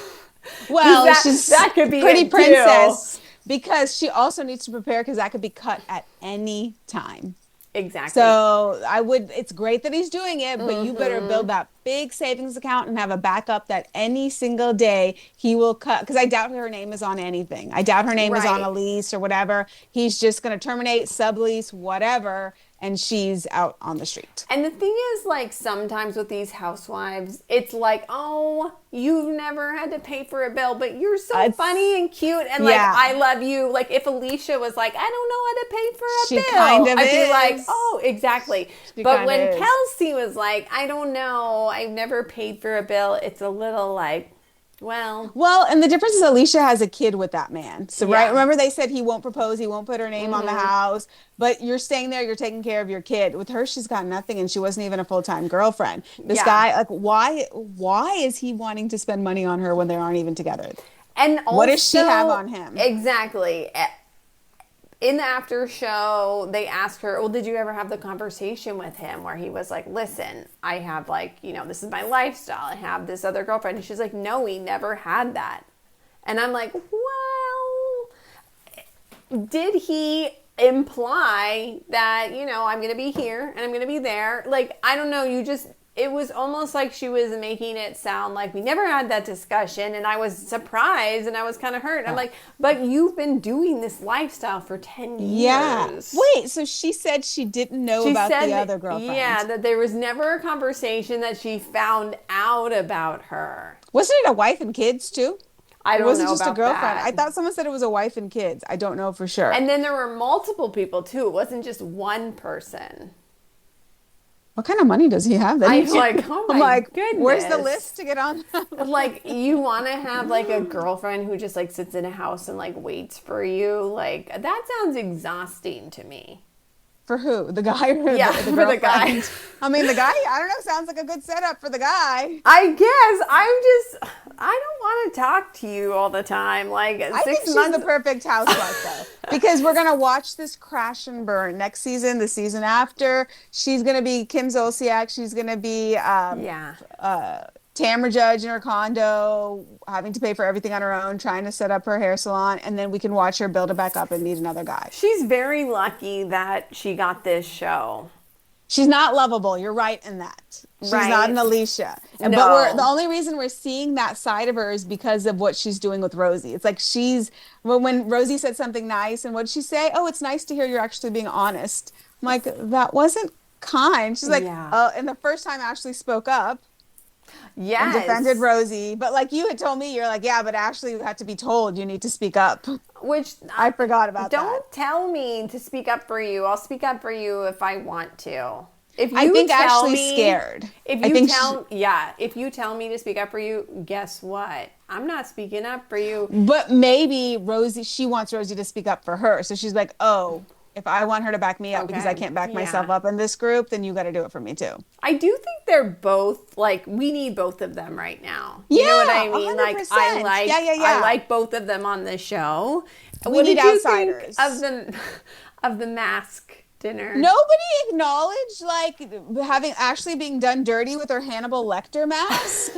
Well,
that, that could be
pretty
it, too.
princess because she also needs to prepare because that could be cut at any time.
Exactly.
So it's great that he's doing it, but you better build that big savings account and have a backup that any single day he will cut. Because I doubt her name is on anything. I doubt her name is on
Right.
a lease or whatever. He's just going to terminate, sublease, whatever, and she's out on the street.
And the thing is, like, sometimes with these housewives, it's like, oh, you've never had to pay for a bill, but you're so
It's-
funny and cute, and, like,
Yeah.
I love you. Like, if Alicia was like, I don't know how to pay for a
She
bill,
kind of
I'd be
is.
like, oh, exactly.
She
But
kind
when
of is.
Kelsey was like, I don't know, I've never paid for a bill, it's a little like, well...
Well, and the difference is Alicia has a kid with that man. So,
Yeah.
right? Remember they said he won't propose, he won't put her name on the house, but you're staying there, you're taking care of your kid. With her, she's got nothing and she wasn't even a full-time girlfriend. This
Yeah.
guy, like, why is he wanting to spend money on her when they aren't even together?
And also,
What does she have on him?
Exactly. In the after show, they asked her, well, did you ever have the conversation with him where he was like, listen, I have like, this is my lifestyle. I have this other girlfriend. And she's like, no, we never had that. And I'm like, well, did he imply that, I'm going to be here and I'm going to be there. Like, I don't know, it was almost like she was making it sound like we never had that discussion, and I was surprised and I was kind of hurt. I'm like, but you've been doing this lifestyle for 10 years.
Yeah. Wait, so she said she didn't know about the other girlfriend.
Yeah, that there was never a conversation that she found out about her.
Wasn't it a wife and kids too?
I don't know. It wasn't
just
about
a girlfriend.
that.
I thought someone said it was a wife and kids. I don't know for sure.
And then there were multiple people too. It wasn't just one person.
What kind of money does he have?
I'm like, oh my goodness.
Where's the list to get on?
Like, you want to have like a girlfriend who just like sits in a house and like waits for you? Like, that sounds exhausting to me.
For who? The guy or the
for the guy.
I mean, the guy, I don't know, sounds like a good setup for the guy.
I guess. I don't want to talk to you all the time. Like,
I think she's the perfect housewife, though. Because we're going to watch this crash and burn next season, the season after. She's going to be Kim Zolciak. She's going to be Tamra Judge in her condo, having to pay for everything on her own, trying to set up her hair salon, and then we can watch her build it back up and meet another guy.
She's very lucky that she got this show.
She's not lovable. You're right in that. She's not an Alicia.
No.
But the only reason we're seeing that side of her is because of what she's doing with Rosie. It's like when Rosie said something nice, and what did she say? Oh, it's nice to hear you're actually being honest. I'm like, that wasn't kind. She's like, and the first time Ashley spoke up,
yes,
and defended Rosie. But like you had told me, you're like, yeah, but Ashley, you had to be told you need to speak up.
Which
I forgot about that.
Don't tell me to speak up for you. I'll speak up for you if I want to. If you
I think
tell
Ashley's
me,
scared.
If you tell me to speak up for you, guess what? I'm not speaking up for you.
But maybe she wants Rosie to speak up for her. So she's like, oh, if I want her to back me up because I can't back myself up in this group, then you got to do it for me too.
I do think they're both, like, we need both of them right now.
Yeah,
you know what I mean?
100%.
Like, I like both of them on the show.
We need outsiders.
Of the mask dinner?
Nobody acknowledged like having Ashley being done dirty with her Hannibal Lecter mask.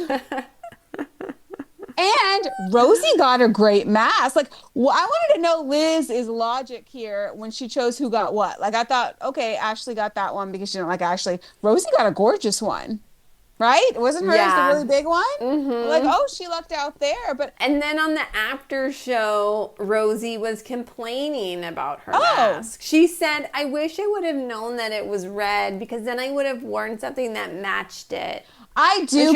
And Rosie got a great mask. Like, I wanted to know Liz's logic here when she chose who got what. Like, I thought, okay, Ashley got that one because she didn't like Ashley. Rosie got a gorgeous one, right? Wasn't hers the really big one? Mm-hmm. Like, oh, she lucked out there. And
then on the after show, Rosie was complaining about her mask. She said, I wish I would have known that it was red because then I would have worn something that matched it.
I do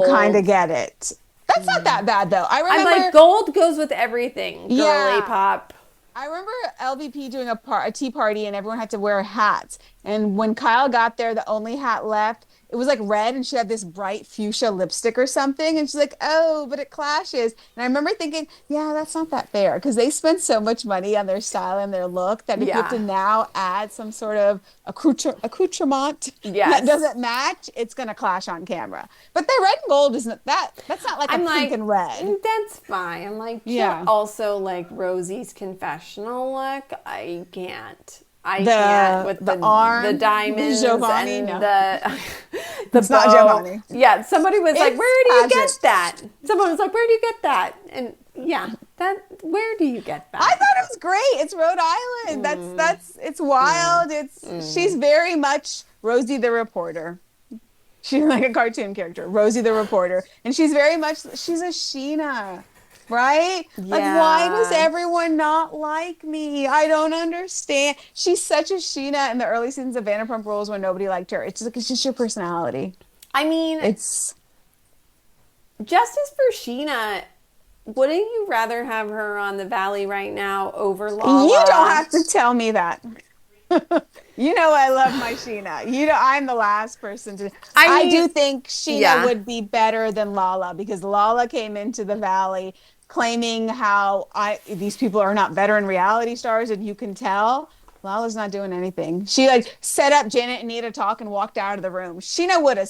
kind of get it. That's not that bad, though. I remember,
I'm like, gold goes with everything, girly pop.
I remember LVP doing a tea party, and everyone had to wear hats. And when Kyle got there, the only hat left, it was like red, and she had this bright fuchsia lipstick or something. And she's like, oh, but it clashes. And I remember thinking, yeah, that's not that fair. Because they spent so much money on their style and their look that if you have to now add some sort of accoutrement that doesn't match, it's going to clash on camera. But the red and gold isn't that. That's not like pink and red.
That's fine. I'm like, also like Rosie's confessional look. I can't. I can't with the arm, the diamonds,
Giovanni,
and the
it's
bow.
Not Giovanni.
Yeah, somebody was like, "Where do you get that?" Someone was like, "Where do you get that?" And where do you get that?
I thought it was great. It's Rhode Island. That's it's wild. She's very much Rosie the reporter. She's like a cartoon character, Rosie the reporter, and she's a Sheena. Right? Yeah. Like, why does everyone not like me? I don't understand. She's such a Sheena in the early seasons of Vanderpump Rules when nobody liked her. It's just your personality.
I mean,
it's
justice for Sheena. Wouldn't you rather have her on the Valley right now over Lala?
You don't have to tell me that. You know I love my Sheena. I'm the last person to. I do think Sheena would be better than Lala because Lala came into the Valley claiming how these people are not veteran reality stars, and you can tell Lala's not doing anything. She like set up Janet and Nita talk and walked out of the room. Sheena would have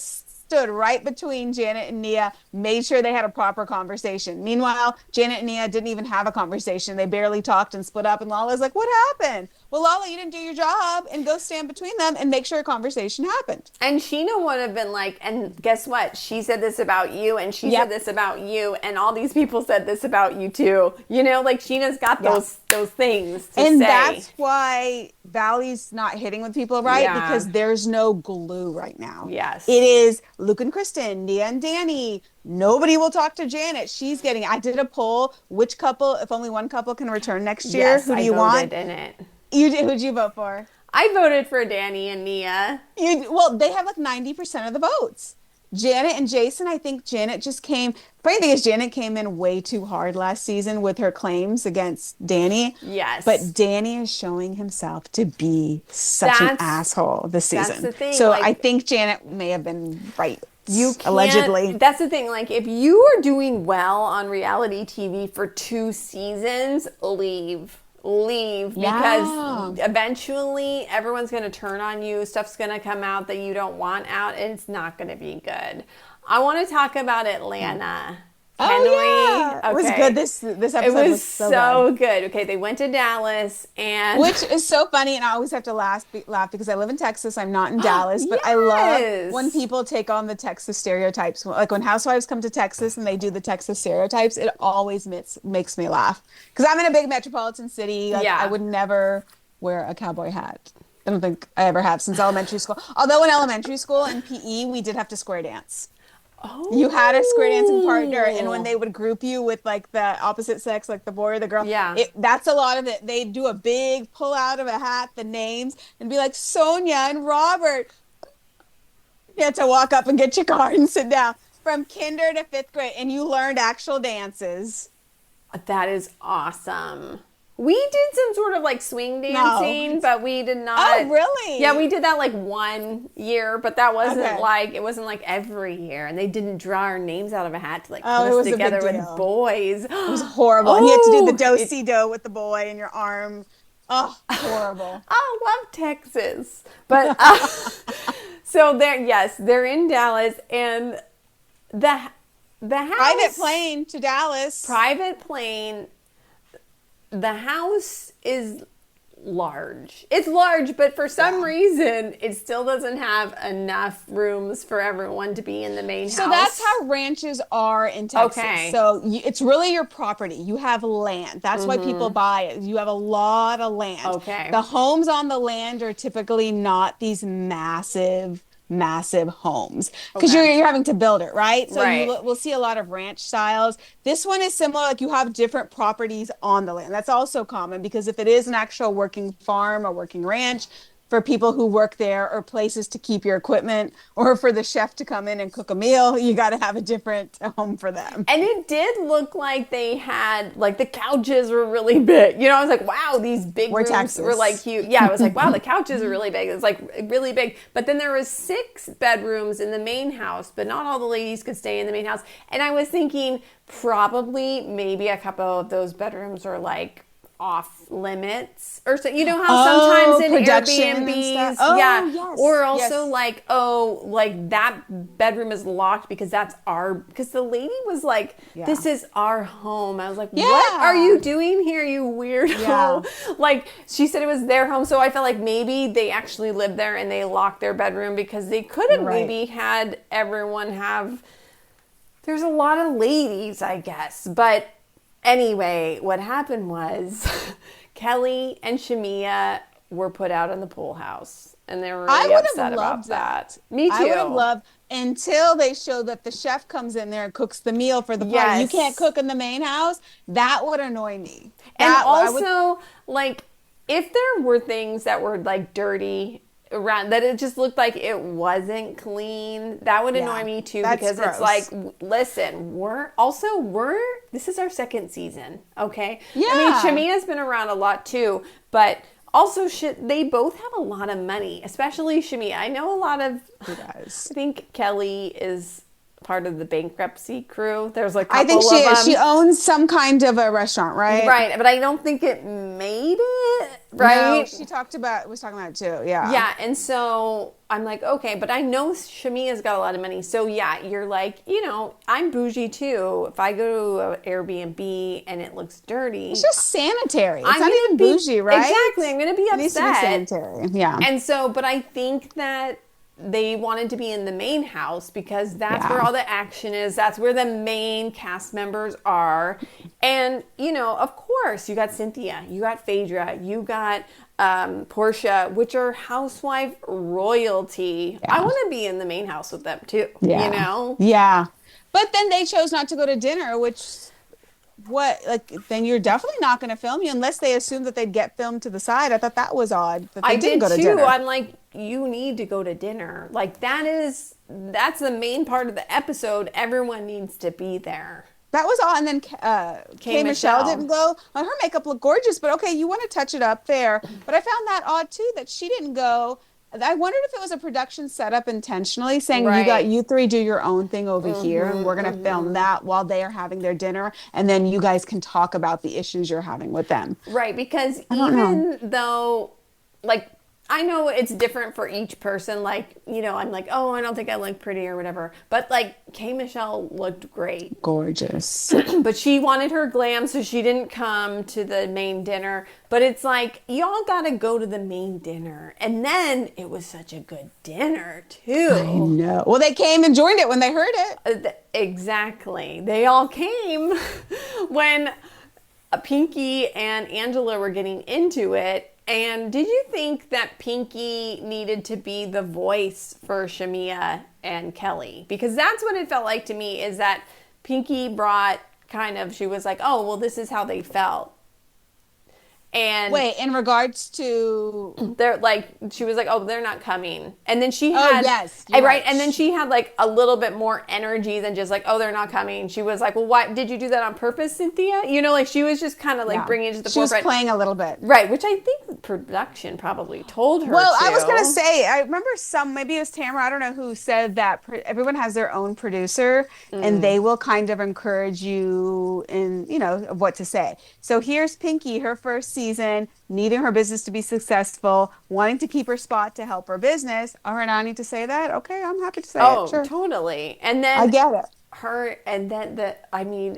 stood right between Janet and Nia, made sure they had a proper conversation. Meanwhile, Janet and Nia didn't even have a conversation. They barely talked and split up. And Lala's like, what happened? Well, Lala, you didn't do your job, and go stand between them and make sure a conversation happened.
And Sheena would have been like, and guess what? She said this about you, and she said this about you, and all these people said this about you too. You know, like Sheena's got those things to
and
say.
That's why Valley's not hitting with people, right?
Yeah.
Because there's no glue right now.
Yes.
It is Luke and Kristen, Nia and Danny. Nobody will talk to Janet. She's getting, I did a poll, which couple, if only one couple can return next year,
Yes,
who do you want?
in it.
You did, who'd you vote for?
I voted for Danny and Nia.
Well, they have like 90% of the votes. Janet and Jason, I think Janet just came. Funny thing is, Janet came in way too hard last season with her claims against Danny.
Yes.
But Danny is showing himself to be such an asshole this season.
That's the thing.
So
like,
I think Janet may have been right.
You can't,
allegedly.
That's the thing. Like, if you are doing well on reality TV for 2 seasons, leave because eventually everyone's going to turn on you. Stuff's going to come out that you don't want out, and it's not going to be good. I want to talk about Atlanta. Can we?
Okay. It was good. This episode
it
was so
good. Okay, they went to Dallas, and
which is so funny, and I always have to laugh because I live in Texas. I'm not in Dallas, but I love when people take on the Texas stereotypes. Like when housewives come to Texas and they do the Texas stereotypes, it always makes me laugh because I'm in a big metropolitan city. Like, I would never wear a cowboy hat. I don't think I ever have since elementary school. Although in elementary school in PE, we did have to square dance.
Oh.
You had a square dancing partner, and when they would group you with like the opposite sex, like the boy or the girl, that's a lot of it. They'd do a big pull out of a hat, the names, and be like Sonia and Robert. You had to walk up and get your card and sit down from kinder to 5th grade, and you learned actual dances.
That is awesome. We did some sort of like swing dancing, but we did not.
Oh, really?
Yeah, we did that like 1 year, but that wasn't it wasn't like every year. And they didn't draw our names out of a hat to like put us together with boys. It
was horrible. And you had to do the do-si-do with the boy in your arm. Oh, horrible.
I love Texas. But so they're in Dallas, and the house.
Private plane to Dallas.
Private plane. The house is large. It's large, but for some reason, it still doesn't have enough rooms for everyone to be in the main house.
So that's how ranches are in Texas. Okay. So it's really your property. You have land. That's why people buy it. You have a lot of land.
Okay.
The homes on the land are typically not these massive homes because you're having to build it, right? So we'll see a lot of ranch styles. This one is similar, like you have different properties on the land. That's also common because if it is an actual working farm or working ranch, for people who work there or places to keep your equipment or for the chef to come in and cook a meal, you got to have a different home for them.
And it did look like they had, like the couches were really big. You know, I was like, wow, these big rooms
Texas.
were like huge. Yeah, I was like, wow, the couches are really big. It was like really big. But then there was 6 bedrooms in the main house, but not all the ladies could stay in the main house. And I was thinking probably maybe a couple of those bedrooms are like off limits or so, you know how sometimes in Airbnbs or also like that bedroom is locked because because the lady was like this is our home. I was like, what are you doing here, you weirdo? Like she said it was their home, so I felt like maybe they actually lived there and they locked their bedroom because they could have maybe had everyone have. There's a lot of ladies, I guess, but anyway, what happened was Kelly and Shamia were put out in the pool house, and they were really upset about that. Me too.
I would have loved until they show that the chef comes in there and cooks the meal for the party. You can't cook in the main house. That would annoy me.
And also, like, if there were things that were like dirty around that it just looked like it wasn't clean, that would annoy me too. Because gross. It's like, listen, this is our 2nd season, okay? I mean, Shamia's been around a lot too, but also they both have a lot of money, especially Shamia. I know a lot of, I think Kelly is part of the bankruptcy crew. There's like a
I think
couple
she
of
is.
them.
She owns some kind of a restaurant, right?
Right, but I don't think it made it, right?
No, she was talking about it too. Yeah.
Yeah, and so I'm like, okay, but I know Shamia's got a lot of money. So yeah, you're like, I'm bougie too. If I go to an Airbnb and it looks dirty,
It's just sanitary. It's
I'm
not
gonna
even
be-
bougie, right?
Exactly, I'm going to be
It needs to be
upset.
sanitary. Yeah.
And so, but I think that they wanted to be in the main house because that's where all the action is. That's where the main cast members are. And, of course, you got Cynthia, you got Phaedra, you got Portia, which are housewife royalty.
Yeah.
I want to be in the main house with them too,
Yeah. Yeah. But then they chose not to go to dinner, which then you're definitely not going to film you unless they assumed that they'd get filmed to the side. I thought that was odd that they didn't go to dinner.
I'm like, you need to go to dinner. Like that's the main part of the episode. Everyone needs to be there.
That was all. And then K. Michelle didn't go. Well, her makeup looked gorgeous, but okay, you want to touch it up there. But I found that odd too that she didn't go. I wondered if it was a production setup intentionally saying you three do your own thing over here and we're going to film that while they are having their dinner and then you guys can talk about the issues you're having with them.
Right, because even though like I know it's different for each person. Like, I'm like, oh, I don't think I look pretty or whatever. But like K. Michelle looked great.
Gorgeous.
But she wanted her glam, so she didn't come to the main dinner. But it's like, y'all got to go to the main dinner. And then it was such a good dinner, too.
I know. Well, they came and joined it when they heard it.
Exactly. They all came when Pinky and Angela were getting into it. And did you think that Pinky needed to be the voice for Shamia and Kelly? Because that's what it felt like to me, is that Pinky brought she was like, oh, well, this is how they felt. And
wait, in regards to
they're like, she was like, oh, they're not coming. And then she had,
yes,
right. And then she had like a little bit more energy than just like, oh, they're not coming. She was like, well, why did you do that on purpose, Cynthia? Like she was just kind of like bringing it to the forefront.
She was playing a little bit.
Right. Which I think production probably told her.
Well, I was going to say, I remember maybe it was Tamara, I don't know who said that everyone has their own producer and they will kind of encourage you in, of what to say. So here's Pinky, her first season, needing her business to be successful, wanting to keep her spot to help her business. All right, I need to say that. Okay, I'm happy to say it. Sure.
Totally. And then
I get it.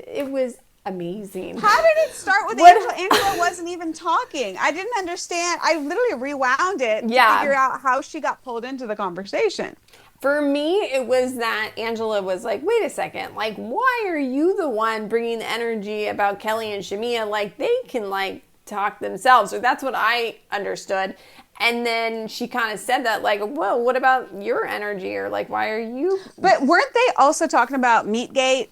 It was amazing.
How did it start with Angela? Angela wasn't even talking. I didn't understand. I literally rewound it to figure out how she got pulled into the conversation.
For me, it was that Angela was like, wait a second, like, why are you the one bringing the energy about Kelly and Shamia? Like, they can, like, talk themselves. So that's what I understood. And then she kind of said that, like, well, what about your energy? Or, like, why are you...
But weren't they also talking about Meatgate?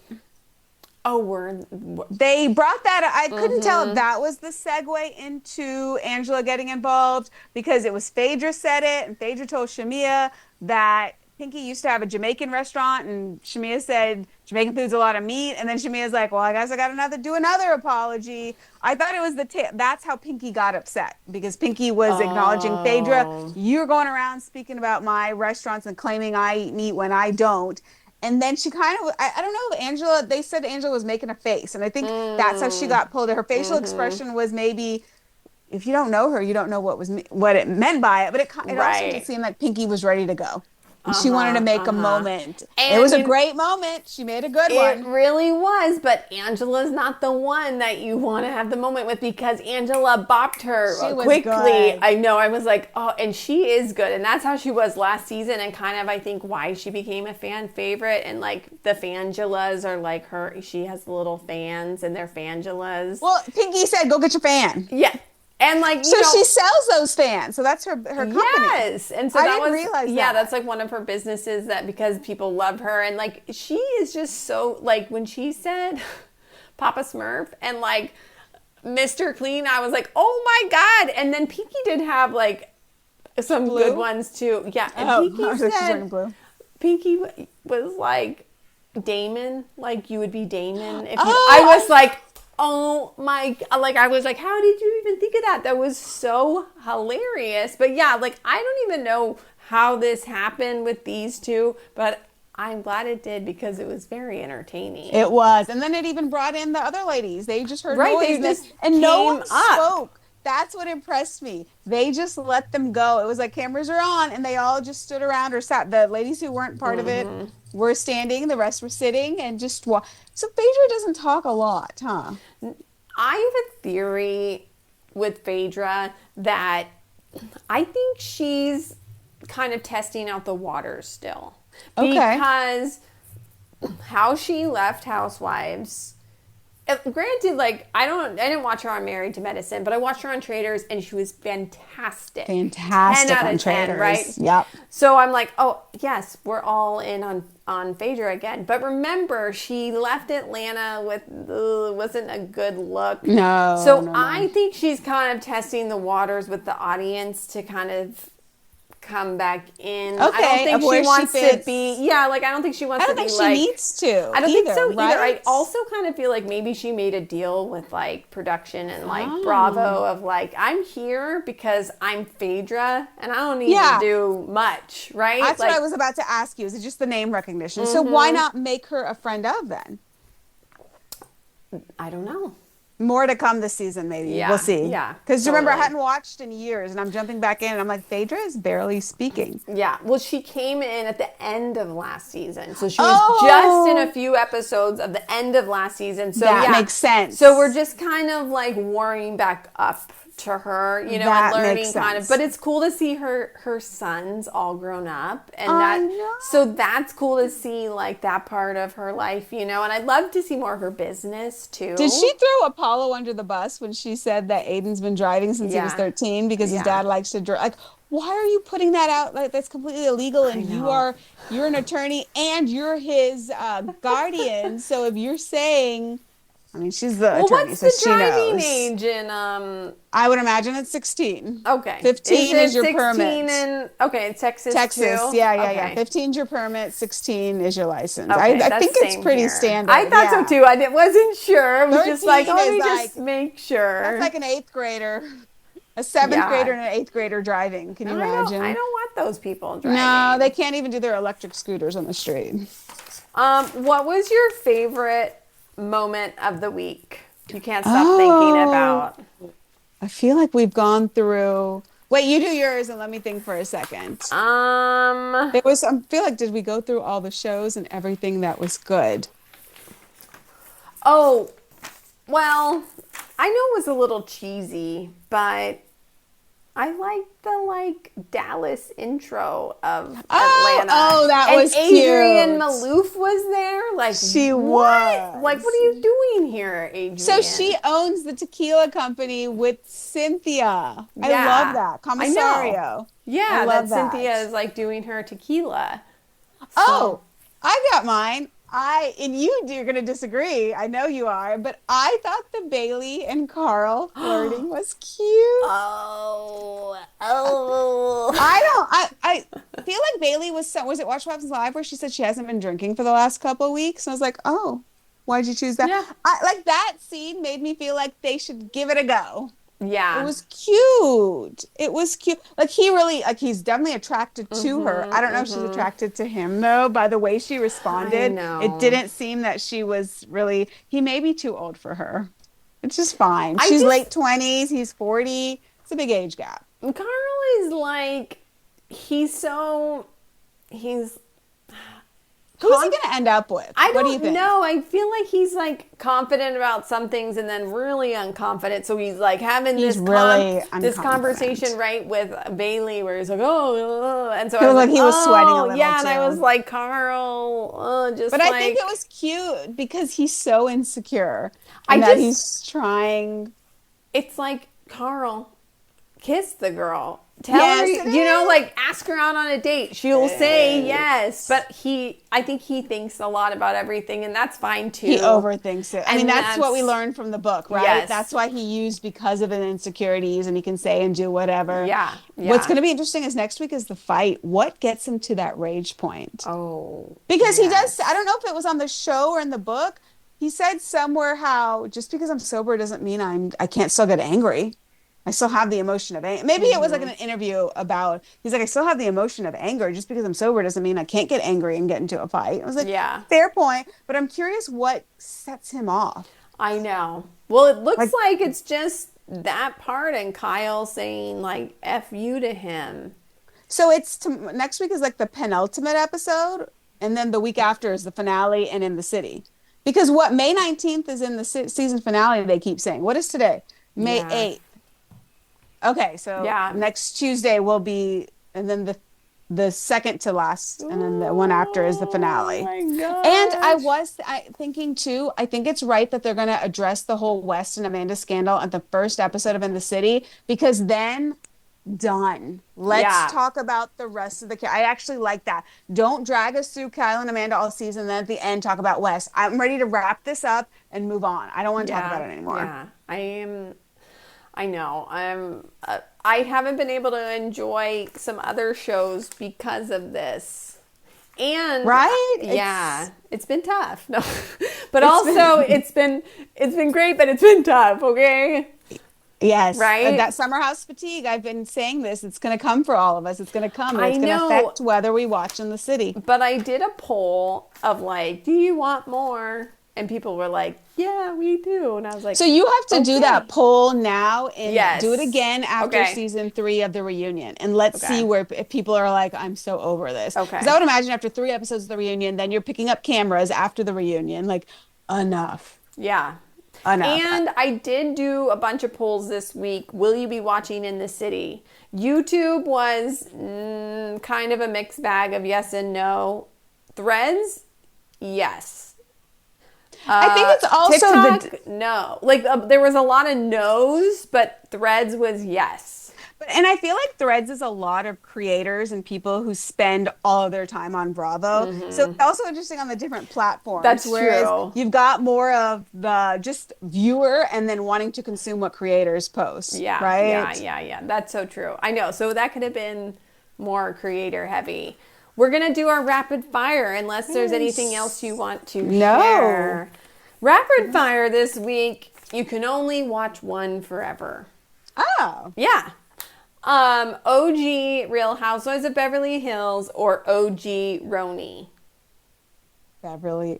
Oh,
they brought that. I couldn't tell if that was the segue into Angela getting involved because it was Phaedra said it, and Phaedra told Shamia that Pinky used to have a Jamaican restaurant, and Shamia said Jamaican food's a lot of meat, and then Shamia's like, well, I guess I got to do another apology. I thought it was that's how Pinky got upset, because Pinky was acknowledging Phaedra. You're going around speaking about my restaurants and claiming I eat meat when I don't. And then she kind of, I don't know, they said Angela was making a face. And I think that's how she got pulled. Her facial expression was maybe, if you don't know her, you don't know what it meant by it. But it also seemed like Pinky was ready to go. And she wanted to make a moment. And it was a great moment. She made a good one.
It really was. But Angela's not the one that you want to have the moment with, because Angela bopped her quickly. Good. I know. I was like, oh, and she is good. And that's how she was last season, and kind of, I think, why she became a fan favorite. And like the Fangelas are like her. She has little fans, and they're Fangelas.
Well, Pinky said, go get your fan.
Yeah. And like,
she sells those fans, so that's her company.
Yes, and so I didn't realize that. Yeah, that's like one of her businesses, that because people love her, and like she is just so, like, when she said Papa Smurf and like Mr. Clean, I was like, oh my God! And then Pinky did have like some good ones too. Yeah, and Pinky said Pinky was like Damon, like you would be Damon if I was like. Oh my, like I was like, how did you even think of that? That was so hilarious. But yeah, like I don't even know how this happened with these two, but I'm glad it did because it was very entertaining.
It was. And then it even brought in the other ladies. They just heard
Right,
noise
they just
and no
came
one
up.
spoke. That's what impressed me. They just let them go. It was like cameras are on and they all just stood around or sat. The ladies who weren't part of it were standing, the rest were sitting and just So Phaedra doesn't talk a lot, huh?
I have a theory with Phaedra that I think she's kind of testing out the waters still.
Okay.
Because how she left Housewives, granted, like I didn't watch her on Married to Medicine, but I watched her on Traders, and she was fantastic.
Fantastic
10 out
on
of 10,
Traders.
right?
Yep.
So I'm like, oh yes, we're all in on Phaedra again. But remember, she left Atlanta with wasn't a good look.
No.
So
no.
I think she's kind of testing the waters with the audience to kind of come back in.
Okay,
I don't think
of where
she wants
she
to
fits.
be. Yeah, like I don't think she wants
I don't
to be
think
like.
she needs to.
I don't think so either.
Right?
I also kind of feel like maybe she made a deal with like production and like Bravo of like I'm here because I'm Phaedra and I don't need to do much, right?
That's
like,
what I was about to ask you. Is it just the name recognition? So why not make her a friend of then?
I don't know.
More to come this season, maybe.
Yeah,
We'll see.
yeah,
Because remember, I
totally.
hadn't watched in years, and I'm jumping back in, and I'm like, Phaedra is barely speaking.
Yeah, well, she came in at the end of last season, so she was just in a few episodes of the end of last season. So
That
yeah,
makes sense.
So we're just kind of like warming back up to her, you know,
That
and learning
makes
kind of.
sense.
But it's cool to see her sons all grown up, and
I
that.
know.
So that's cool to see like that part of her life, you know. And I'd love to see more of her business too.
Did she throw Apollo under the bus when she said that Aiden's been driving since he was
Yeah.
13 because his
Yeah.
dad likes to drive? Like, why are you putting that out? Like, that's completely illegal, and
know.
you're an attorney and you're his guardian. So if you're saying, I mean, she's the
Well,
attorney,
what's
so
the
she
driving
knows.
age in
I would imagine it's 16.
Okay.
15
it
is your
16
permit.
in okay, Texas
Texas,
too?
yeah.
Okay.
15 is your permit, 16 is your license.
Okay,
I
that's
think it's
same
pretty
here.
standard.
I thought
yeah.
so too. Wasn't sure. It was just like,
13
let me
is
just
like-
make sure.
That's like an 8th grader, a 7th
Yeah.
grader and an 8th grader driving. Can you imagine?
I don't want those people driving.
No, they can't even do their electric scooters on the street.
What was your favorite moment of the week? You can't stop thinking about.
I feel like we've gone through. Wait, you do yours and let me think for a second. There was. I feel like did we go through all the shows and everything that was good?
Oh, well, I know it was a little cheesy, but I liked the Dallas intro of Atlanta.
Oh, that
and
was
Adrienne
cute.
Maloof was there. Like
She
what?
was.
Like, what are you doing here, Adrienne?
So she owns the tequila company with Cynthia. I
Yeah.
love that.
I know.
Commissario.
Yeah,
I love that.
Cynthia is like doing her tequila.
Oh, I got mine. You're going to disagree. I know you are, but I thought the Bailey and Carl flirting was cute.
Oh.
I feel like Bailey was it Watch What Happens Live where she said she hasn't been drinking for the last couple of weeks? And I was like, oh, why'd you choose that?
Yeah.
Like that scene made me feel like they should give it a go.
Yeah.
It was cute. It was cute. Like he's definitely attracted to her. I don't know if she's attracted to him though, by the way she responded.
I know.
It didn't seem that she was really, he may be too old for her. It's just fine. She's late 20s, he's 40. It's a big age gap.
Carl is like, he's
Who's he going to end up with?
I
What do you
don't
think?
know. I feel like he's like confident about some things and then really unconfident. So he's like having
He's
this
really
this
unconfident.
conversation right with Bailey where he's like, and so
It
I
was
was
like he was sweating a little
yeah, and I
too.
was like, Carl, just.
But
like,
I think it was cute because he's so insecure.
I
And that
just-
he's trying.
it's like Carl, kiss the girl. Tell
Yes,
her,
it
you know,
is.
like ask her out on a date. She'll say yes. But I think he thinks a lot about everything, and that's fine too.
He overthinks it. I mean,
And
that's what we
that's-
learned from the book, right?
Yes.
That's why he used because of an insecurities and he can say and do whatever.
Yeah.
What's going to be interesting is next week is the fight. What gets him to that rage point?
Oh.
Because he does, I don't know if it was on the show or in the book. He said somewhere how just because I'm sober doesn't mean I can't still get angry. I still have the emotion of anger. Maybe it was like an interview about, he's like, I still have the emotion of anger. Just because I'm sober doesn't mean I can't get angry and get into a fight. I was like,
Yeah.
fair point. But I'm curious what sets him off.
I know. Well, it looks
Like,
like it's just that part and Kyle saying like F you to him.
so next week is like the penultimate episode. And then the week after is the finale and in the city. Because what May 19th is in the season finale, they keep saying. What is today? May
Yeah.
8th. Okay, so
Yeah.
next Tuesday will be, and then the second to last, and then the one after is the finale.
Oh my gosh.
And I thinking too, I think it's right that they're going to address the whole West and Amanda scandal at the first episode of In the City, because then done. Let's talk about the rest of I actually like that. Don't drag us through Kyle and Amanda all season, then at the end talk about West. I'm ready to wrap this up and move on. I don't want to talk about it anymore.
Yeah, I know. I haven't been able to enjoy some other shows because of this. And
right?
it's been tough. No. But it's been great, but it's been tough, okay?
Yes.
Right?
That summer house fatigue, I've been saying this, it's going to come for all of us. It's going to come. And it's going to affect whether we watch In the City.
But I did a poll of like, do you want more? And people were like, yeah, we do. And I was like,
so you have to do that poll now and do it again after
Okay.
season 3 of the reunion. And let's see if people are like, I'm so over this.
Okay.
Because I would imagine after 3 episodes of the reunion, then you're picking up cameras after the reunion. Like, enough.
Yeah.
Enough.
And I did do a bunch of polls this week. Will you be watching In the City? YouTube was kind of a mixed bag of yes and no. Threads, yes.
I think it's also
TikTok, no. Like there was a lot of no's, but Threads was yes.
And I feel like Threads is a lot of creators and people who spend all of their time on Bravo. Mm-hmm. So it's also interesting on the different platforms.
That's true.
You've got more of the just viewer and then wanting to consume what creators post.
Yeah.
Right?
Yeah. That's so true. I know. So that could have been more creator heavy. We're going to do our rapid fire unless there's anything else you want to share. Rapid fire this week. You can only watch one forever.
Oh.
Yeah. OG Real Housewives of Beverly Hills or OG Roni.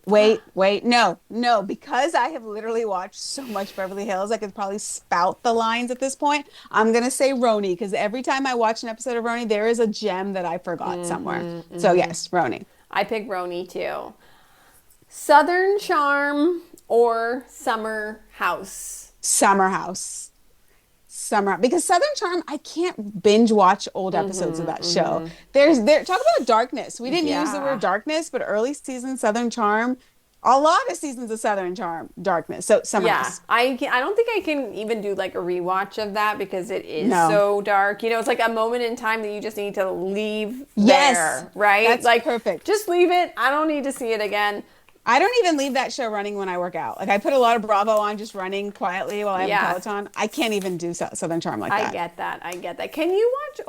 Wait. No. Because I have literally watched so much Beverly Hills, I could probably spout the lines at this point. I'm going to say Roni because every time I watch an episode of Roni, there is a gem that I forgot somewhere. So yes, Roni.
I pick Roni too. Southern Charm or Summer House?
Summer House. Because Southern Charm, I can't binge watch old episodes of that show. Talk about darkness. We didn't use the word darkness, but early season Southern Charm, a lot of seasons of Southern Charm, darkness. So Summer House.
I don't think I can even do like a rewatch of that because it is so dark. You know, it's like a moment in time that you just need to leave there, right?
That's
like
perfect.
Just leave it. I don't need to see it again.
I don't even leave that show running when I work out. Like I put a lot of Bravo on just running quietly while I have a Peloton. I can't even do Southern Charm like that.
I get that. Can you watch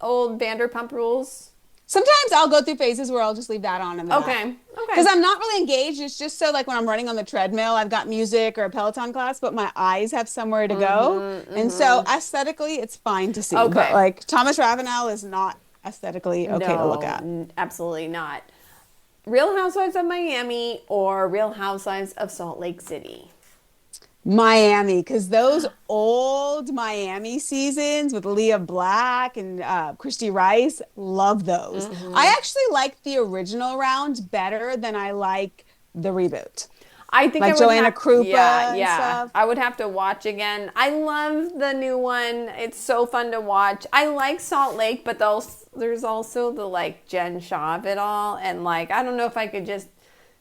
old Vanderpump Rules?
Sometimes I'll go through phases where I'll just leave that on.
Okay.
Because I'm not really engaged. It's just so like when I'm running on the treadmill, I've got music or a Peloton class, but my eyes have somewhere to go. And so aesthetically, it's fine to see.
Okay.
But like Thomas Ravenel is not aesthetically okay to look at.
Absolutely not. Real Housewives of Miami or Real Housewives of Salt Lake City?
Miami, because those old Miami seasons with Leah Black and Christy Rice, love those. I actually like the original round better than I like the reboot.
I think
like
I would
Joanna Krupa and
yeah.
stuff.
I would have to watch again. I love the new one. It's so fun to watch. I like Salt Lake, but there's also the like Jen Shaw of it all. And like, I don't know if I could just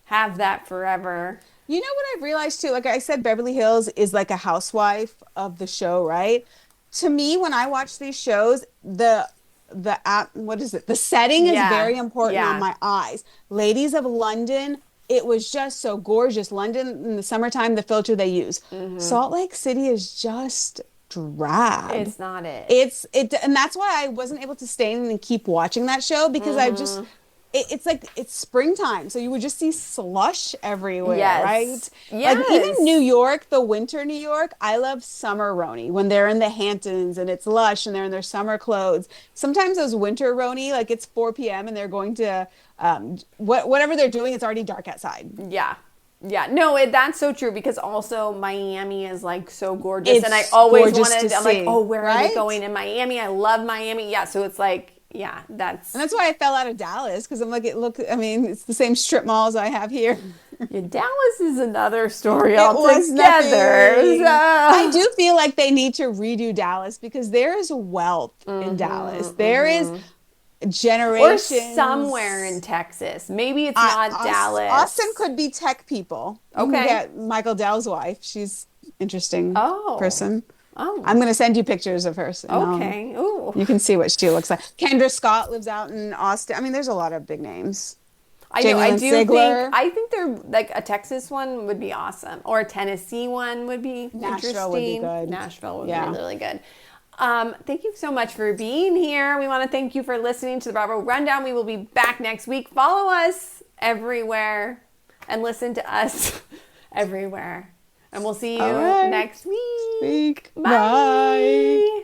have that forever.
You know what I've realized too? Like I said, Beverly Hills is like a housewife of the show, right? To me, when I watch these shows, the setting is very important on my eyes. Ladies of London, it was just so gorgeous. London in the summertime, the filter they use. Salt Lake City is just drab.
It's not it.
And that's why I wasn't able to stay in and keep watching that show because it's like it's springtime, so you would just see slush everywhere,
Yes.
right?
Yes.
Like even New York, the winter New York, I love summer Roni when they're in the Hamptons and it's lush and they're in their summer clothes. Sometimes those winter Roni, like it's 4 p.m. and they're going to whatever they're doing, it's already dark outside.
Yeah. Yeah, no, that's so true because also Miami is like so gorgeous,
It's
and I always
gorgeous
wanted.
to
I'm like,
see,
oh, where are they
right?
going in Miami? I love Miami. Yeah, so it's like, yeah, that's
And that's why I fell out of Dallas because I'm like, I mean, it's the same strip malls I have here.
yeah, Dallas is another story
It was
altogether.
nothing. I
So-
do feel like they need to redo Dallas because there is wealth in Dallas. There is
or
generations.
somewhere in Texas. Maybe it's not Dallas.
Austin could be tech people. You can
Okay.
get Michael Dell's wife. She's interesting
Oh.
person.
Oh,
I'm going to send you pictures of her. So,
okay. Ooh.
you can see what she looks like. Kendra Scott lives out in Austin. I mean, there's a lot of big names.
I know.
Jamie
I
Lynn
do
Sigler.
think. I think they're like a Texas one would be awesome, or a Tennessee one would be
Nashville would be
interesting.
good.
Nashville would
Yeah.
be really good. Thank you so much for being here. We want to thank you for listening to the Bravo Rundown. We will be back next week. Follow us everywhere and listen to us everywhere. And we'll see you
All right.
next week. Bye.
Bye.